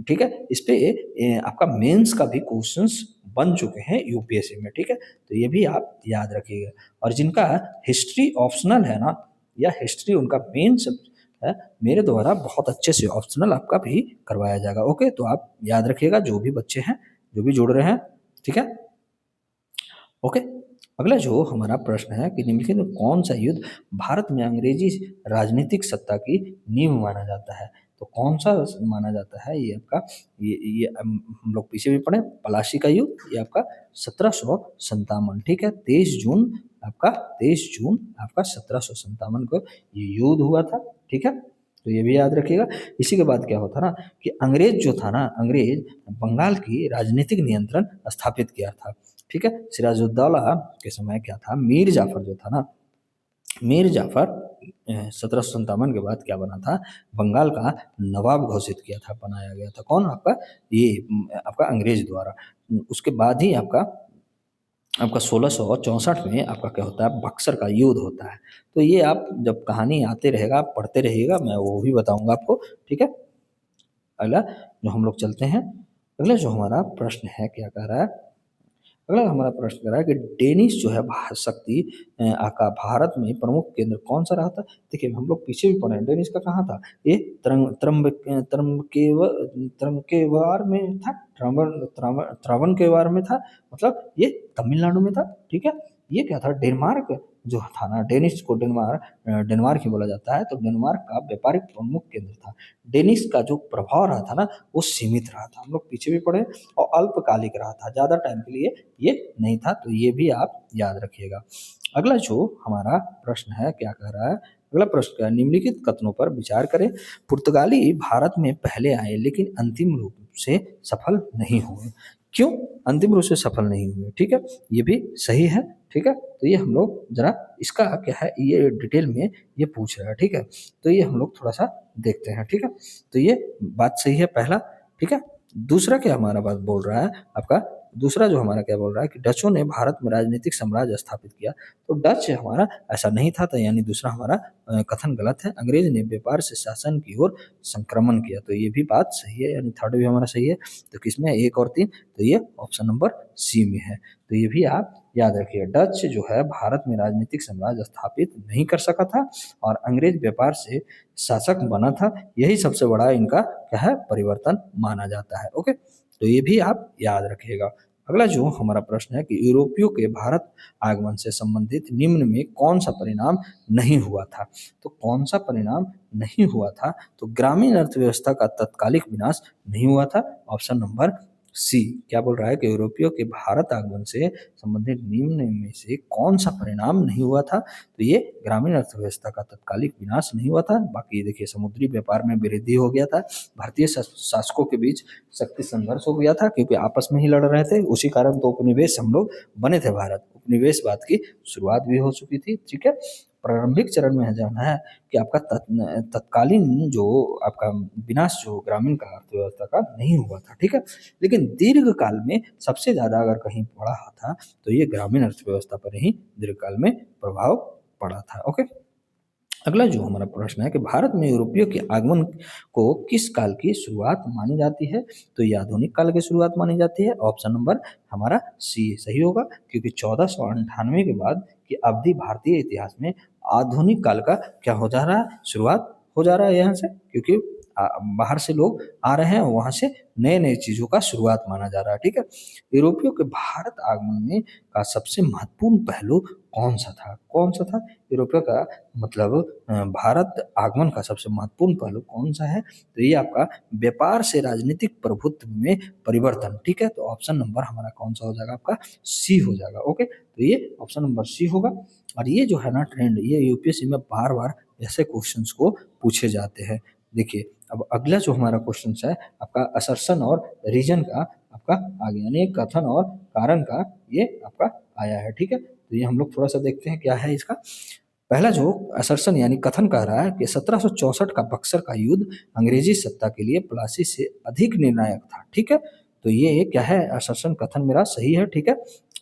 ठीक है। इस पे आपका मेंस का भी क्वेश्चंस बन चुके हैं यूपीएससी में, ठीक है। तो ये भी आप याद रखिएगा। और जिनका हिस्ट्री ऑप्शनल है ना, या हिस्ट्री उनका मेन सब्जेक्ट है, मेरे द्वारा बहुत अच्छे से ऑप्शनल आपका भी करवाया जाएगा। ओके, तो आप याद रखिएगा जो भी बच्चे हैं, जो भी जुड़ रहे हैं, ठीक है। ओके, अगला जो हमारा प्रश्न है कि निम्नलिखित में कौन सा युद्ध भारत में अंग्रेजी राजनीतिक सत्ता की नींव माना जाता है। तो कौन सा माना जाता है ये आपका, ये हम लोग पीछे भी पढ़े, पलासी का युद्ध, ये आपका 1757, ठीक है। 23 जून आपका, 23 जून आपका 1757 को ये युद्ध हुआ था, ठीक है। तो ये भी याद रखिएगा। इसी के बाद क्या होता ना कि अंग्रेज जो था ना, अंग्रेज बंगाल की राजनीतिक नियंत्रण स्थापित किया था, ठीक है। सिराजुद्दौला के समय क्या था, मीर जाफर जो था ना, मीर जाफर 1757 के बाद क्या बना था, बंगाल का नवाब घोषित किया था, बनाया गया था। कौन, आपका ये आपका अंग्रेज द्वारा। उसके बाद ही आपका आपका 1664 में आपका क्या होता है, बक्सर का युद्ध होता है। तो ये आप जब कहानी आते रहेगा, आप पढ़ते रहिएगा, मैं वो भी बताऊंगा आपको, ठीक है। अगला जो हम लोग चलते हैं, अगला जो हमारा प्रश्न है क्या कह रहा है, अगला हमारा प्रश्न कह रहा है कि डेनिश जो है शक्ति का भारत में प्रमुख केंद्र कौन सा रहा था। देखिए हम लोग पीछे भी पढ़े हैं, डेनिश का कहाँ था, ये त्रंबकेवार में था, त्रावणकेवार में था, मतलब ये तमिलनाडु में था, ठीक है। ये क्या था, डेनमार्क जो था ना, डेनिश को डेनमार्क ही बोला जाता है, तो डेनमार्क का व्यापारिक प्रमुख केंद्र था। डेनिश का जो प्रभाव रहा था ना, वो सीमित रहा था, हम लोग पीछे भी पढ़े, और अल्पकालिक रहा था, ज़्यादा टाइम के लिए ये नहीं था। तो ये भी आप याद रखिएगा। अगला जो हमारा प्रश्न है क्या कह रहा है, अगला प्रश्न क्या है, निम्नलिखित कथनों पर विचार करें। पुर्तगाली भारत में पहले आए लेकिन अंतिम रूप से सफल नहीं हुए। क्यों अंतिम रूप से सफल नहीं हुए, ठीक है, ये भी सही है, ठीक है। तो ये हम लोग जरा इसका क्या है, ये डिटेल में ये पूछ रहा है, ठीक है। तो ये हम लोग थोड़ा सा देखते हैं, ठीक है। तो ये बात सही है पहला, ठीक है। दूसरा क्या हमारा बात बोल रहा है आपका, दूसरा जो हमारा क्या बोल रहा है कि डचों ने भारत में राजनीतिक साम्राज्य स्थापित किया। तो डच हमारा ऐसा नहीं था, तो यानी दूसरा हमारा कथन गलत है। अंग्रेज ने व्यापार से शासन की ओर संक्रमण किया, तो ये भी बात सही है, यानी थर्ड भी हमारा सही है। तो किसमें, 1 और 3, तो ये ऑप्शन नंबर सी में है। तो ये भी आप याद रखिए, डच जो है भारत में राजनीतिक साम्राज्य स्थापित नहीं कर सका था, और अंग्रेज व्यापार से शासक बना था, यही सबसे बड़ा इनका क्या है, परिवर्तन माना जाता है। ओके, तो ये भी आप याद रखिएगा। अगला जो हमारा प्रश्न है कि यूरोपियों के भारत आगमन से संबंधित निम्न में कौन सा परिणाम नहीं हुआ था। तो कौन सा परिणाम नहीं हुआ था, तो ग्रामीण अर्थव्यवस्था का तत्कालिक विनाश नहीं हुआ था। ऑप्शन नंबर सी क्या बोल रहा है कि यूरोपियों के भारत आगमन से संबंधित निम्न में से कौन सा परिणाम नहीं हुआ था। तो ये ग्रामीण अर्थव्यवस्था का तत्कालिक विनाश नहीं हुआ था। बाकी देखिए समुद्री व्यापार में वृद्धि हो गया था, भारतीय शासकों के बीच शक्ति संघर्ष हो गया था, क्योंकि आपस में ही लड़ रहे थे, उसी कारण तो उपनिवेश हम लोग बने थे, भारत उपनिवेशवाद की शुरुआत भी हो चुकी थी, ठीक है। प्रारंभिक चरण में जाना है कि आपका तत्कालीन जो आपका विनाश जो ग्रामीण का अर्थव्यवस्था का नहीं हुआ था, ठीक है। लेकिन दीर्घ काल में सबसे ज्यादा अगर कहीं पड़ा था तो ये ग्रामीण अर्थव्यवस्था पर ही दीर्घ काल में प्रभाव पड़ा था। ओके, अगला जो हमारा प्रश्न है कि भारत में यूरोपियों के आगमन को किस काल की शुरुआत मानी जाती है। तो ये आधुनिक काल की शुरुआत मानी जाती है। ऑप्शन नंबर हमारा सी सही होगा, क्योंकि 1498 के बाद की अवधि भारतीय इतिहास में आधुनिक काल का क्या हो जा रहा है, शुरुआत हो जा रहा है यहाँ से, क्योंकि बाहर से लोग आ रहे हैं, वहां से नए नए चीजों का शुरुआत माना जा रहा है, ठीक है। यूरोपियों के भारत आगमन में का सबसे महत्वपूर्ण पहलू कौन सा था, कौन सा था यूरोपियों का, मतलब भारत आगमन का सबसे महत्वपूर्ण पहलू कौन सा है। तो ये आपका व्यापार से राजनीतिक प्रभुत्व में परिवर्तन, ठीक है। तो ऑप्शन नंबर हमारा कौन सा हो जाएगा, आपका सी हो जाएगा। ओके, तो ये ऑप्शन नंबर सी होगा। और ये जो है ना ट्रेंड, ये यूपीएससी में बार बार ऐसे क्वेश्चंस को पूछे जाते हैं। देखिए अब अगला जो हमारा क्वेश्चन है आपका असर्शन और रीजन का आपका आगे, यानी कथन और कारण का ये आपका आया है, ठीक है। तो ये हम लोग थोड़ा सा देखते हैं क्या है इसका। पहला जो असर्शन यानी कथन कह रहा है कि 1764 का बक्सर का युद्ध अंग्रेजी सत्ता के लिए प्लासी से अधिक निर्णायक था, ठीक है। तो ये क्या है, असर्शन कथन मेरा सही है, ठीक है।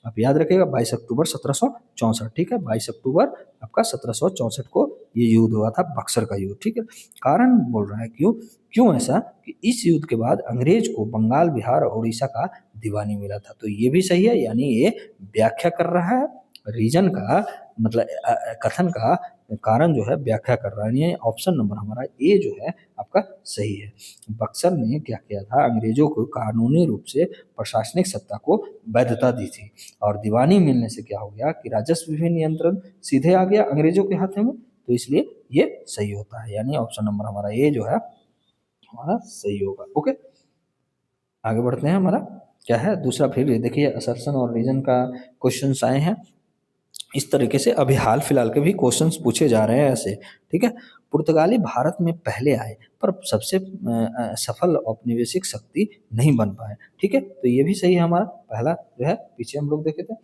आप याद रखिएगा 22 अक्टूबर 1764, ठीक है, 22 अक्टूबर आपका 1764 को ये युद्ध हुआ था, बक्सर का युद्ध, ठीक है। कारण बोल रहा है क्यों, क्यों ऐसा कि इस युद्ध के बाद अंग्रेज को बंगाल, बिहार और उड़ीसा का दीवानी मिला था। तो ये भी सही है, यानी ये व्याख्या कर रहा है रीजन का, मतलब कथन का कारण जो है व्याख्या कर रहा है, यानी ऑप्शन नंबर हमारा ए जो है आपका सही है। बक्सर ने क्या किया था, अंग्रेजों को कानूनी रूप से प्रशासनिक सत्ता को वैधता दी थी, और दीवानी मिलने से क्या हो गया कि राजस्व भी नियंत्रण सीधे आ गया अंग्रेजों के हाथ में, तो इसलिए ये सही होता है, यानी ऑप्शन नंबर हमारा ए जो है हमारा सही होगा। ओके, आगे बढ़ते हैं। हमारा क्या है दूसरा, फिर देखिए असर्शन और रीजन का क्वेश्चंस आए हैं इस तरीके से, अभी हाल फिलहाल के भी क्वेश्चंस पूछे जा रहे हैं ऐसे, ठीक है। पुर्तगाली भारत में पहले आए पर सबसे सफल औपनिवेशिक शक्ति नहीं बन पाए, ठीक है, तो ये भी सही है हमारा पहला जो है, पीछे हम लोग देखे थे।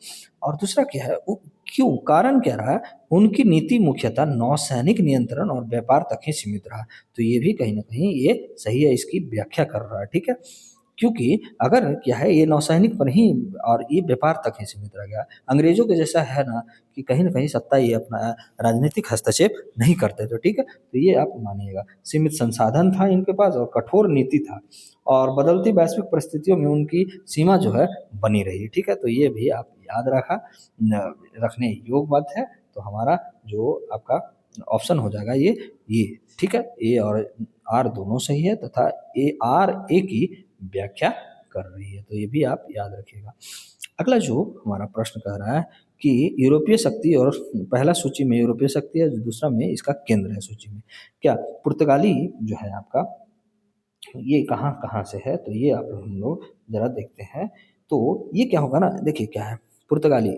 और दूसरा क्या है, वो क्यों, कारण क्या रहा, उनकी नीति मुख्यतः नौसैनिक नियंत्रण और व्यापार तक ही सीमित रहा, तो ये भी कहीं ना कहीं ये सही है, इसकी व्याख्या कर रहा है, ठीक है। क्योंकि अगर क्या है ये नौसैनिक पर ही और ये व्यापार तक ही सीमित रह गया, अंग्रेजों के जैसा है ना कि कहीं ना कहीं सत्ता ये अपना राजनीतिक हस्तक्षेप नहीं करते थे, ठीक है, तो ये आप मानिएगा। सीमित संसाधन था इनके पास और कठोर नीति था, और बदलती वैश्विक परिस्थितियों में उनकी सीमा जो है बनी रही, ठीक है, तो ये भी आप याद रखने योग्य बात है। तो हमारा जो आपका ऑप्शन हो जाएगा ये, ठीक है, ए और आर दोनों सही है, तथा ए आर ए की व्याख्या कर रही है, तो ये भी आप याद रखिएगा। अगला जो हमारा प्रश्न कह रहा है कि यूरोपीय शक्ति, और पहला सूची में यूरोपीय शक्ति है, दूसरा में इसका केंद्र है सूची में, क्या पुर्तगाली जो है आपका ये कहाँ कहाँ से है, तो ये आप हम लोग जरा देखते हैं। तो ये क्या होगा ना, देखिए क्या है, पुर्तगाली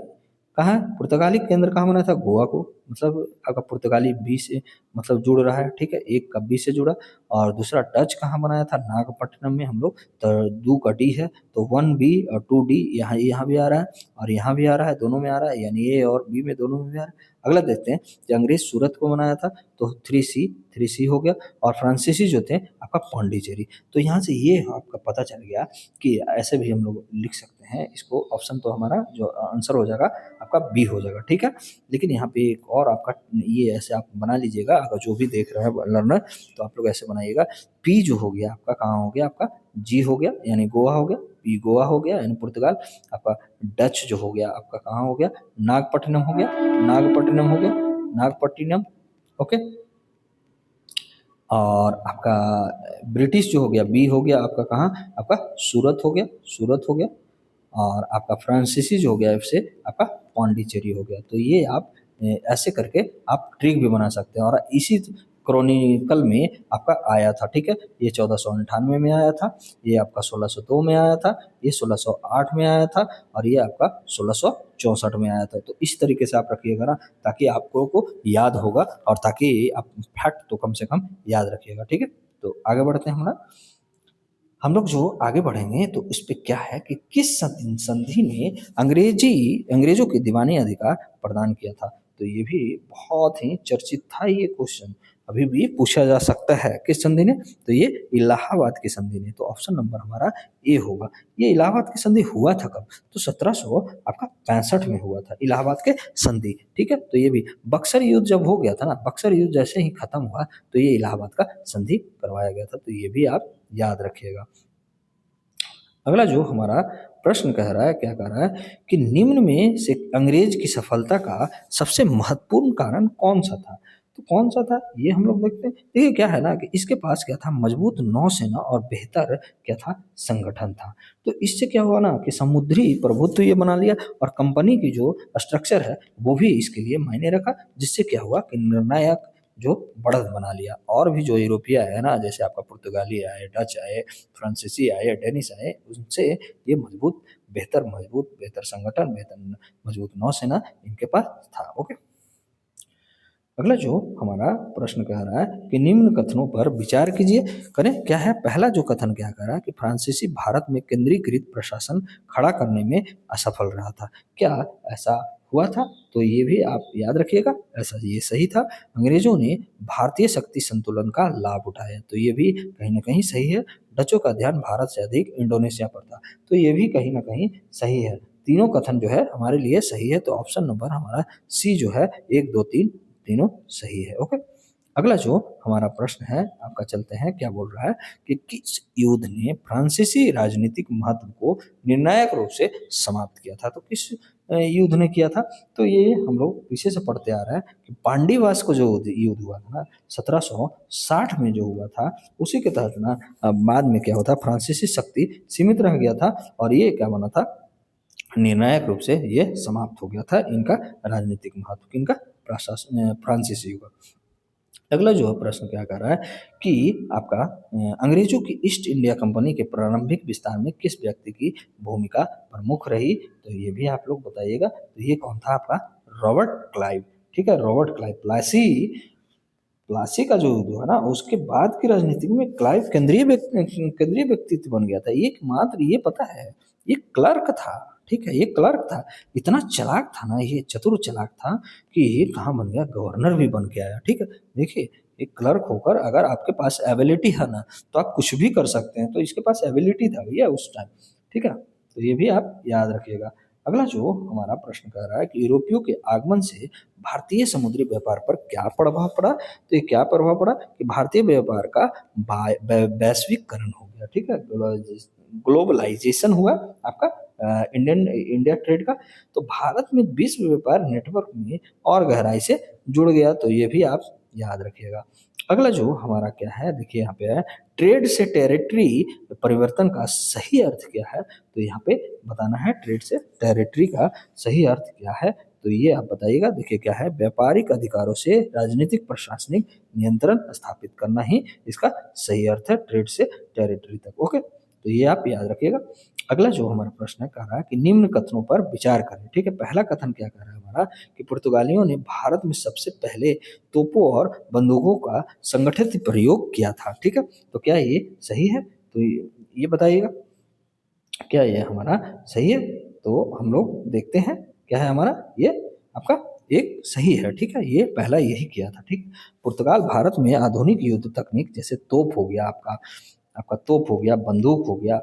कहाँ है, पुर्तगाली केंद्र कहाँ बना था, गोवा को, मतलब आपका पुर्तगाली बी से मतलब जुड़ रहा है, ठीक है, एक का बी से जुड़ा। और दूसरा डच कहाँ बनाया था, नागपट्टनम में हम लोग, तो दो का डी है, तो 1B और 2D यहाँ यहाँ भी आ रहा है और यहाँ भी आ रहा है, दोनों में आ रहा है, यानी ए और बी में दोनों में भी आ रहा है। अगला देखते हैं कि अंग्रेज सूरत को बनाया था, तो 3C हो गया, और फ्रांसीसी जो थे आपका पौंडीचेरी। तो यहाँ से ये आपका पता चल गया कि ऐसे भी हम लोग लिख सकते हैं इसको, ऑप्शन तो हमारा जो आंसर हो जाएगा आपका बी हो जाएगा, ठीक है। लेकिन यहाँ पे एक और आपका ये ऐसे आप बना लीजिएगा, अगर जो भी देख रहा है लर्नर, तो आप लोग ऐसे बनाइएगा, पी जो हो गया आपका कहाँ हो गया, आपका जी हो गया यानी गोवा हो गया, पी गोवा हो गया यानी पुर्तगाल, आपका डच जो हो गया आपका कहाँ हो गया, नागपट्टिनम हो गया, नागपट्टिनम हो गया, नागपट्टिनम, ओके। और आपका ब्रिटिश जो हो गया, बी हो गया आपका कहाँ, आपका सूरत हो गया, सूरत हो गया। और आपका फ्रांसीसी जो हो गया से आपका पौंडीचेरी हो गया। तो ये आप ऐसे करके आप ट्रिक भी बना सकते हैं, और इसी क्रॉनिकल में आपका आया था, ठीक है, ये 1498 में आया था, ये आपका 1602 में आया था, ये 1608 में आया था, और ये आपका 1664 में आया था। तो इस तरीके से आप रखिएगा ना, ताकि आपको को याद होगा, और ताकि आप फैक्ट तो कम से कम याद रखिएगा, ठीक है। तो आगे बढ़ते हैं हमारा, हम लोग जो आगे बढ़ेंगे तो इस पे क्या है कि किस संधि ने अंग्रेजों के दीवानी अधिकार प्रदान किया था। तो ये भी बहुत ही चर्चित था, ये क्वेश्चन अभी भी पूछा जा सकता है, किस संधि ने, तो ये इलाहाबाद की संधि ने। तो ऑप्शन नंबर हमारा ए होगा। ये इलाहाबाद की संधि हुआ था कब, तो 1700 आपका 65 में हुआ था इलाहाबाद के संधि, ठीक है। तो ये भी बक्सर युद्ध जब हो गया था ना, बक्सर युद्ध जैसे ही खत्म हुआ, तो ये इलाहाबाद का संधि करवाया गया था, तो ये भी आप याद रखिएगा। अगला जो हमारा प्रश्न कह रहा है, क्या कह रहा है कि निम्न में से अंग्रेज की सफलता का सबसे महत्वपूर्ण कारण कौन सा था। तो कौन सा था ये हम लोग देखते हैं। देखिए क्या है ना कि इसके पास क्या था, मजबूत नौसेना और बेहतर क्या था, संगठन था। तो इससे क्या हुआ ना कि समुद्री प्रभुत्व ये बना लिया, और कंपनी की जो स्ट्रक्चर है वो भी इसके लिए मायने रखा, जिससे क्या हुआ कि निर्णायक जो बढ़त बना लिया। और भी जो यूरोपीय है ना, जैसे आपका पुर्तगाली आए, डच आए, फ्रांसीसी आए, डेनिश आए, उनसे ये बेहतर संगठन, बेहतर मजबूत नौसेना इनके पास था। ओके, अगला जो हमारा प्रश्न कह रहा है कि निम्न कथनों पर विचार कीजिए, करें क्या है। पहला जो कथन क्या कह रहा है कि फ्रांसीसी भारत में केंद्रीकृत प्रशासन खड़ा करने में असफल रहा था, क्या ऐसा हुआ था। तो ये भी आप याद रखिएगा, ऐसा ये सही था। अंग्रेजों ने भारतीय शक्ति संतुलन का लाभ उठाया, तो ये भी कहीं ना कहीं सही है। डचों का ध्यान भारत से अधिक इंडोनेशिया पर था, तो ये भी कहीं ना कहीं सही है। तीनों कथन जो है हमारे लिए सही है, तो ऑप्शन नंबर हमारा सी जो है 1, 2, 3 तीनों सही है। ओके। अगला जो हमारा प्रश्न है आपका, चलते हैं, क्या बोल रहा है कि किस युद्ध ने फ्रांसीसी राजनीतिक महत्व को निर्णायक रूप से समाप्त किया था? तो किस युद्ध ने किया था? तो ये हम लोग पीछे से पढ़ते आ रहे हैं कि पांडीवास को जो युद्ध हुआ था ना 1760 में जो हुआ था, उसी के तहत ना बाद में क्या होता, फ्रांसीसी शक्ति सीमित रह गया था और ये क्या बना था, निर्णायक रूप से ये समाप्त हो गया था इनका राजनीतिक महत्व, किनका, प्रशासन फ्रांसीसी का। अगला जो है प्रश्न क्या कर रहा है कि आपका अंग्रेजों की ईस्ट इंडिया कंपनी के प्रारंभिक विस्तार में किस व्यक्ति की भूमिका प्रमुख रही? तो ये भी आप लोग बताइएगा। तो ये कौन था आपका, रॉबर्ट क्लाइव। ठीक है, रॉबर्ट क्लाइव। प्लासी प्लासी का जो युद्ध है ना, उसके बाद की राजनीति में क्लाइव केंद्रीय व्यक्तित्व बन गया था। एकमात्र ये पता है, ये क्लर्क था। ठीक है, ये क्लर्क था, इतना चालाक था ना, ये चतुर चालाक था कि ये कहाँ बन गया, गवर्नर भी बन के आया। ठीक है, देखिए एक क्लर्क होकर अगर आपके पास एबिलिटी है ना, तो आप कुछ भी कर सकते हैं। तो इसके पास एबिलिटी था भैया उस टाइम। ठीक है, तो ये भी आप याद रखिएगा। अगला जो हमारा प्रश्न कर रहा है कि यूरोपियों के आगमन से भारतीय समुद्री व्यापार पर क्या प्रभाव पड़ा? तो ये क्या प्रभाव पड़ा कि भारतीय व्यापार का वैश्वीकरण हो गया। ठीक है, ग्लोबलाइजेशन हुआ आपका इंडिया ट्रेड का। तो भारत में विश्व व्यापार नेटवर्क में और गहराई से जुड़ गया। तो ये भी आप याद रखिएगा। अगला जो हमारा क्या है, देखिए यहाँ पे है, ट्रेड से टेरिटरी परिवर्तन का सही अर्थ क्या है? तो यहाँ पे बताना है ट्रेड से टेरिटरी का सही अर्थ क्या है। तो ये आप बताइएगा। देखिए क्या है, व्यापारिक अधिकारों से राजनीतिक प्रशासनिक नियंत्रण स्थापित करना ही इसका सही अर्थ है, ट्रेड से टेरिटरी तक। ओके, तो ये आप याद रखिएगा। अगला जो हमारा प्रश्न है कह रहा है कि निम्न कथनों पर विचार करें। ठीक है, पहला कथन क्या कह रहा है हमारा कि पुर्तगालियों ने भारत में सबसे पहले तोपों और बंदूकों का संगठित प्रयोग किया था। ठीक है, तो क्या ये सही है? तो ये बताइएगा, क्या ये हमारा सही है? तो हम लोग देखते हैं क्या है हमारा, ये आपका एक सही है। ठीक है, ये पहला यही किया था। ठीक, पुर्तगाल भारत में आधुनिक युद्ध तकनीक जैसे तोप हो गया, आपका आपका तोप हो गया, बंदूक हो गया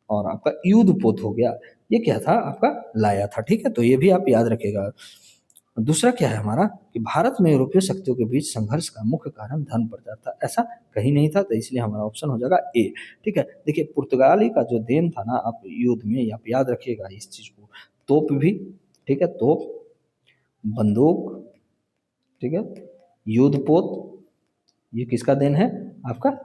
और आपका युद्ध पोत हो गया, ये क्या था आपका, लाया था। ठीक है, तो ये भी आप याद रखिएगा। दूसरा क्या है हमारा कि भारत में यूरोपीय शक्तियों के बीच संघर्ष का मुख्य कारण धन प्रचार था, ऐसा कहीं नहीं था। तो इसलिए हमारा ऑप्शन हो जाएगा ए। ठीक है, देखिए पुर्तगाली का जो देन था ना आप युद्ध में, आप याद रखिएगा इस चीज को, तोप भी, ठीक है, तोप, बंदूक, ठीक है, युद्ध पोत, ये किसका देन है आपका,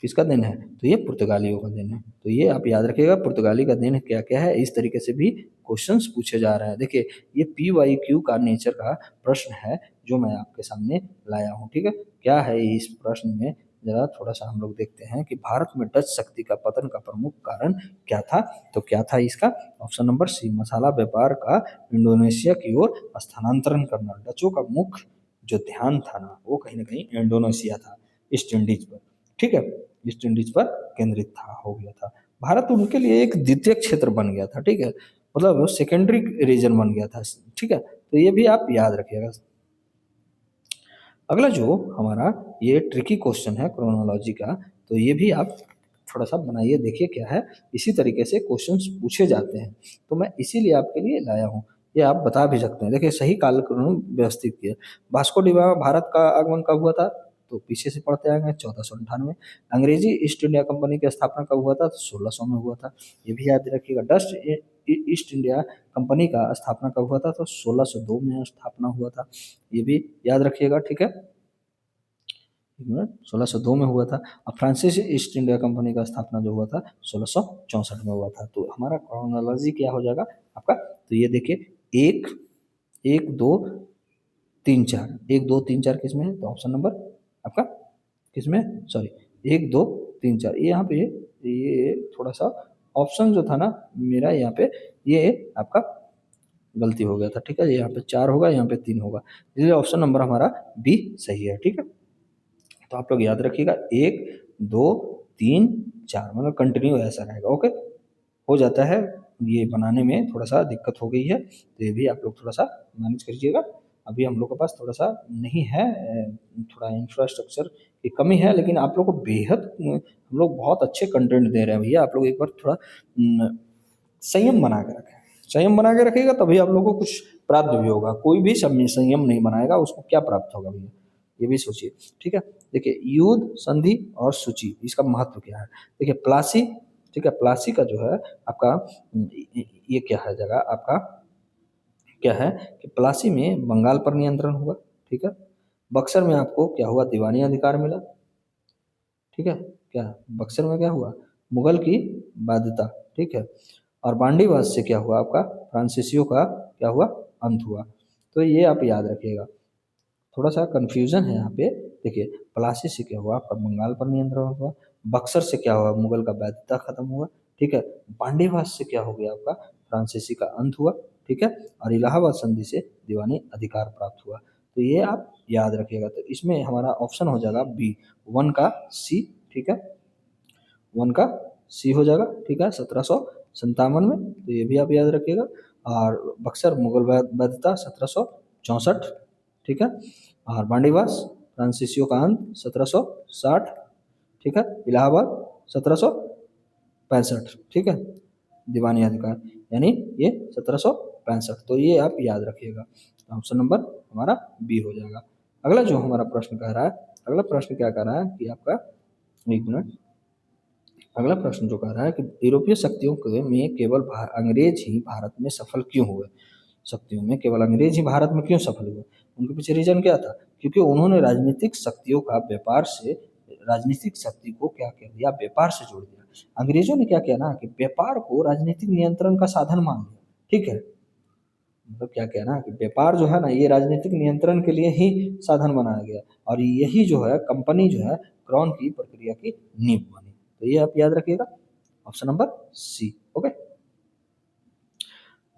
किसका देन है? तो ये पुर्तगालियों का देन है। तो ये आप याद रखिएगा, पुर्तगाली का देन क्या क्या है। इस तरीके से भी क्वेश्चंस पूछे जा रहे हैं। देखिए ये PYQ का नेचर का प्रश्न है जो मैं आपके सामने लाया हूँ। ठीक है, क्या है इस प्रश्न में, जरा थोड़ा सा हम लोग देखते हैं कि भारत में डच शक्ति का पतन का प्रमुख कारण क्या था? तो क्या था इसका? ऑप्शन नंबर सी, मसाला व्यापार का इंडोनेशिया की ओर स्थानांतरण करना। डचों का मुख्य जो ध्यान था ना वो कहीं ना कहीं इंडोनेशिया था, ईस्ट इंडीज पर। ठीक है, ईस्ट इंडीज पर केंद्रित था, हो गया था। भारत उनके लिए एक द्वितीय क्षेत्र बन गया था। ठीक है, मतलब सेकेंडरी रीजन बन गया था। ठीक है, तो ये भी आप याद रखिएगा। अगला जो हमारा ये ट्रिकी क्वेश्चन है क्रोनोलॉजी का, तो ये भी आप थोड़ा सा बनाइए, देखिए क्या है। इसी तरीके से क्वेश्चंस पूछे जाते हैं, तो मैं इसीलिए आपके लिए लाया हूँ। ये आप बता भी सकते हैं। देखिए सही कालक्रम व्यवस्थित किया। वास्को डिगामा भारत का आगमन कब हुआ था? तो पीछे से पढ़ते आएंगे, 1498। अंग्रेजी ईस्ट इंडिया कंपनी की स्थापना कब हुआ था? तो 1600 में हुआ था। ये भी याद रखिएगा। डच ईस्ट इंडिया कंपनी का स्थापना कब हुआ था? तो 1602 में स्थापना हुआ था। ये भी याद रखिएगा। ठीक है, 1602 में हुआ था। अब फ्रांसीसी ईस्ट इंडिया कंपनी का स्थापना जो हुआ था 1664 में हुआ था। तो हमारा क्रोनोलॉजी क्या हो जाएगा आपका? तो ये देखिए, एक एक दो तीन चार, एक दो तीन चार किस में है? तो ऑप्शन नंबर आपका किस में, सॉरी, एक दो तीन चार, ये यहाँ पे ये थोड़ा सा ऑप्शन जो था ना मेरा यहाँ पे, ये आपका गलती हो गया था। ठीक है, यहाँ पे 4 होगा, यहाँ पे 3 होगा, इसलिए ऑप्शन नंबर हमारा बी सही है। ठीक है, तो आप लोग याद रखिएगा, 1 2 3 4, मतलब कंटिन्यू ऐसा रहेगा। ओके, हो जाता है, ये बनाने में थोड़ा सा दिक्कत हो गई है, तो ये भी आप लोग थोड़ा सा मैनेज करिएगा। अभी हम लोग के पास थोड़ा सा नहीं है, थोड़ा इंफ्रास्ट्रक्चर की कमी है, लेकिन आप लोग को बेहद हम लोग बहुत अच्छे कंटेंट दे रहे हैं भैया। आप लोग एक बार थोड़ा संयम बना के रखें। संयम बना के रखिएगा तभी आप लोगों को कुछ प्राप्त भी होगा। कोई भी संयम नहीं बनाएगा उसको क्या प्राप्त होगा भैया, ये भी सोचिए। ठीक है, देखिए युद्ध, संधि और सूची, इसका महत्व क्या है। देखिए प्लासी, ठीक है, प्लासी का जो है आपका ये क्या है जगह आपका, क्या है कि प्लासी में बंगाल पर नियंत्रण हुआ। ठीक है, बक्सर में आपको क्या हुआ, दीवानी अधिकार मिला। ठीक है, क्या बक्सर में क्या हुआ, मुगल की बाध्यता। ठीक है, और बांडीवास से क्या हुआ आपका, फ्रांसीसियों का क्या हुआ, अंत हुआ। तो ये आप याद रखिएगा, थोड़ा सा कंफ्यूजन है यहाँ पे। देखिए प्लासी से क्या हुआ आपका, बंगाल पर नियंत्रण हुआ। बक्सर से क्या हुआ, मुगल का वैधता खत्म हुआ। ठीक है, बांडीवास से क्या हो गया आपका, फ्रांसीसी का अंत हुआ। ठीक है, और इलाहाबाद संधि से दीवानी अधिकार प्राप्त हुआ। तो ये आप याद रखिएगा। तो इसमें हमारा ऑप्शन हो जाएगा बी, वन का सी। ठीक है, वन का सी हो जाएगा। ठीक है, 1757 में, तो ये भी आप याद रखिएगा। और बक्सर मुगल वैधता 1764। ठीक है, और बांडीवास फ्रांसीसियों का अंत 1760। ठीक है, इलाहाबाद 1765। ठीक है, दीवानी अधिकार यानी ये 1765। तो ये आप याद रखिएगा। ऑप्शन नंबर हमारा बी हो जाएगा। अगला जो हमारा प्रश्न कह रहा है, अगला प्रश्न क्या कह रहा है कि आपका, एक मिनट, अगला प्रश्न जो कह रहा है कि यूरोपीय शक्तियों में केवल अंग्रेज ही भारत में सफल क्यों हुए। शक्तियों में केवल अंग्रेज ही भारत में क्यों सफल हुए, उनके पीछे रीजन क्या था, क्योंकि उन्होंने राजनीतिक शक्तियों का व्यापार से, राजनीतिक शक्ति को क्या कर दिया, व्यापार से जोड़ दिया। अंग्रेजों ने क्या किया ना कि व्यापार को राजनीतिक नियंत्रण का साधन मान लिया। ठीक है, मतलब क्या कहना कि व्यापार जो है ना ये राजनीतिक नियंत्रण के लिए ही साधन बनाया गया, और यही जो है कंपनी जो है क्राउन की प्रक्रिया की नींव बनी। तो ये आप याद रखिएगा, ऑप्शन नंबर सी। ओके,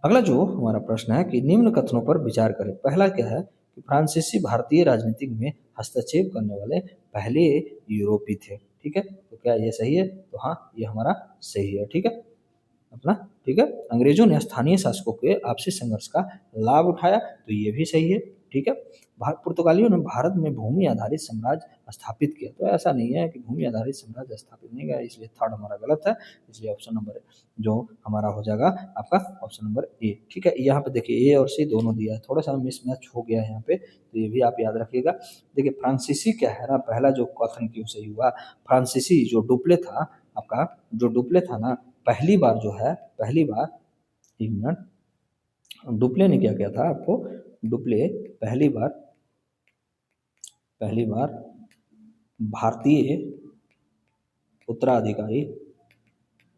अगला जो हमारा प्रश्न है कि निम्न कथनों पर विचार करें। पहला क्या है कि फ्रांसीसी भारतीय राजनीति में हस्तक्षेप करने वाले पहले यूरोपीय थे। ठीक है, तो क्या ये सही है, तो हाँ ये हमारा सही है। ठीक है अपना, ठीक है, अंग्रेजों ने स्थानीय शासकों के आपसी संघर्ष का लाभ उठाया, तो ये भी सही है। ठीक है, पुर्तगालियों ने भारत में भूमि आधारित साम्राज्य स्थापित किया, तो ऐसा नहीं है कि भूमि आधारित साम्राज्य स्थापित नहीं किया, इसलिए थर्ड हमारा गलत है। इसलिए ऑप्शन नंबर जो हमारा हो जाएगा आपका ऑप्शन नंबर ए। ठीक है, यहाँ पे देखिए ए और सी दोनों दिया है, थोड़ा सा मिसमैच हो गया है यहाँ पे, तो ये भी आप याद रखिएगा। देखिए फ्रांसीसी क्या है ना, पहला जो कथन क्यों सही हुआ, फ्रांसीसी जो डुप्ले था आपका, जो डुप्ले था ना, पहली बार जो है, पहली बार, एक मिनट, डुप्ले ने क्या किया था आपको, डुप्ले पहली बार भारतीय उत्तराधिकारी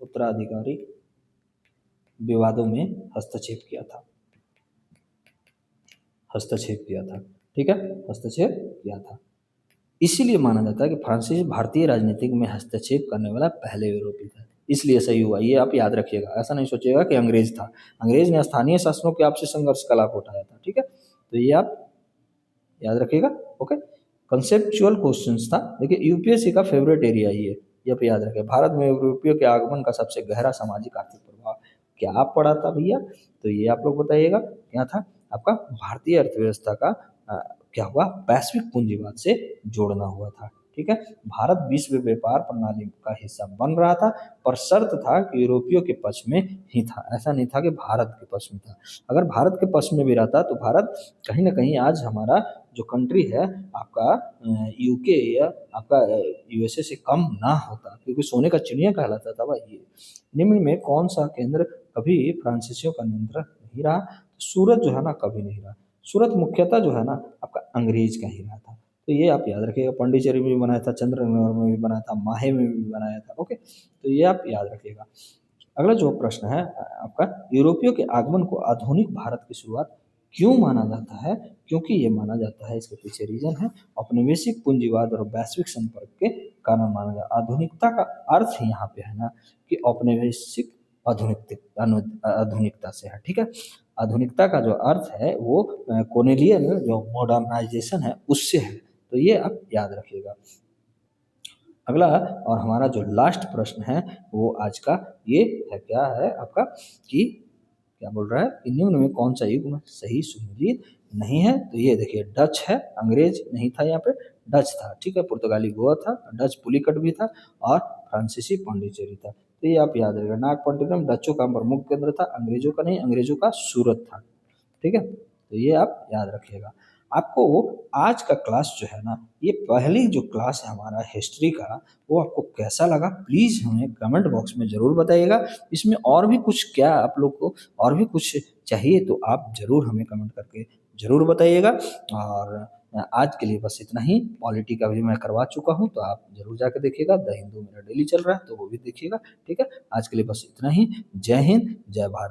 उत्तराधिकारी विवादों में हस्तक्षेप किया था, हस्तक्षेप किया था। ठीक है, हस्तक्षेप किया था, इसीलिए माना जाता है कि फ्रांसीसी भारतीय राजनीति में हस्तक्षेप करने वाला पहले यूरोपीय था, इसलिए सही हुआ। ये आप याद रखिएगा, ऐसा नहीं सोचिएगा कि अंग्रेज था। अंग्रेज ने स्थानीय शासनों के आपसी संघर्ष का लाभ उठाया था। ठीक है, तो ये आप याद रखिएगा। ओके, कंसेप्चुअल क्वेश्चंस था। देखिए यूपीएससी का फेवरेट एरिया ये आप याद रखें। भारत में यूरोपियों के आगमन का सबसे गहरा सामाजिक आर्थिक प्रभाव क्या पड़ा था भैया, तो ये आप लोग बताइएगा। क्या था आपका, भारतीय अर्थव्यवस्था का क्या हुआ, वैश्विक पूंजीवाद से जोड़ना हुआ था। ठीक है, भारत विश्व व्यापार प्रणाली का हिस्सा बन रहा था, पर शर्त था कि यूरोपियों के पक्ष में ही था, ऐसा नहीं था कि भारत के पक्ष में था। अगर भारत के पक्ष में भी रहता तो भारत कहीं ना कहीं आज हमारा जो कंट्री है आपका यूके या आपका यूएसए से कम ना होता, क्योंकि सोने का चिड़िया कहलाता था भाई ये। निम्न में कौन सा केंद्र कभी फ्रांसीसियों का नियंत्रण नहीं रहा, सूरत जो है ना कभी नहीं रहा। सूरत मुख्यतः जो है ना आपका अंग्रेज का ही रहा था। तो ये आप याद रखिएगा, पांडिचेरी में भी बनाया था, चंद्रनगर में भी बनाया था, माहे में भी बनाया था। ओके, तो ये आप याद रखिएगा। अगला जो प्रश्न है आपका, यूरोपियों के आगमन को आधुनिक भारत की शुरुआत क्यों माना जाता है, क्योंकि ये माना जाता है, इसके पीछे रीजन है औपनिवेशिक पूंजीवाद और वैश्विक संपर्क के कारण माना जाता है। आधुनिकता का अर्थ यहाँ पे है ना कि औपनिवेशिक आधुनिकता से है। ठीक है, आधुनिकता का जो अर्थ है वो कोनेलियन जो मॉडर्नाइजेशन है उससे है, तो ये आप याद रखिएगा। अगला और हमारा जो लास्ट प्रश्न है वो आज का ये है, क्या है आपका कि क्या बोल रहा है कि निम्न में कौन सा युग में सही सुमेलित नहीं है, तो ये देखिए डच है, अंग्रेज नहीं था यहाँ पे, डच था। ठीक है, पुर्तगाली गोवा था, डच पुलिकट भी था, और फ्रांसीसी पांडिचेरी था। तो ये आप याद रखिएगा। नागपट्टिनम डच्चों का प्रमुख केंद्र था, अंग्रेजों का नहीं, अंग्रेजों का सूरत था। ठीक है, तो ये आप याद रखिएगा। आपको आज का क्लास जो है ना, ये पहली जो क्लास है हमारा हिस्ट्री का, वो आपको कैसा लगा प्लीज़ हमें कमेंट बॉक्स में ज़रूर बताइएगा। इसमें और भी कुछ क्या आप लोग को और भी कुछ चाहिए तो आप ज़रूर हमें कमेंट करके ज़रूर बताइएगा। और आज के लिए बस इतना ही। पॉलिटी का भी मैं करवा चुका हूँ, तो आप ज़रूर जाकर देखिएगा। द हिंदू मेरा डेली चल रहा है, तो वो भी देखिएगा। ठीक है, आज के लिए बस इतना ही। जय हिंद, जय भारत।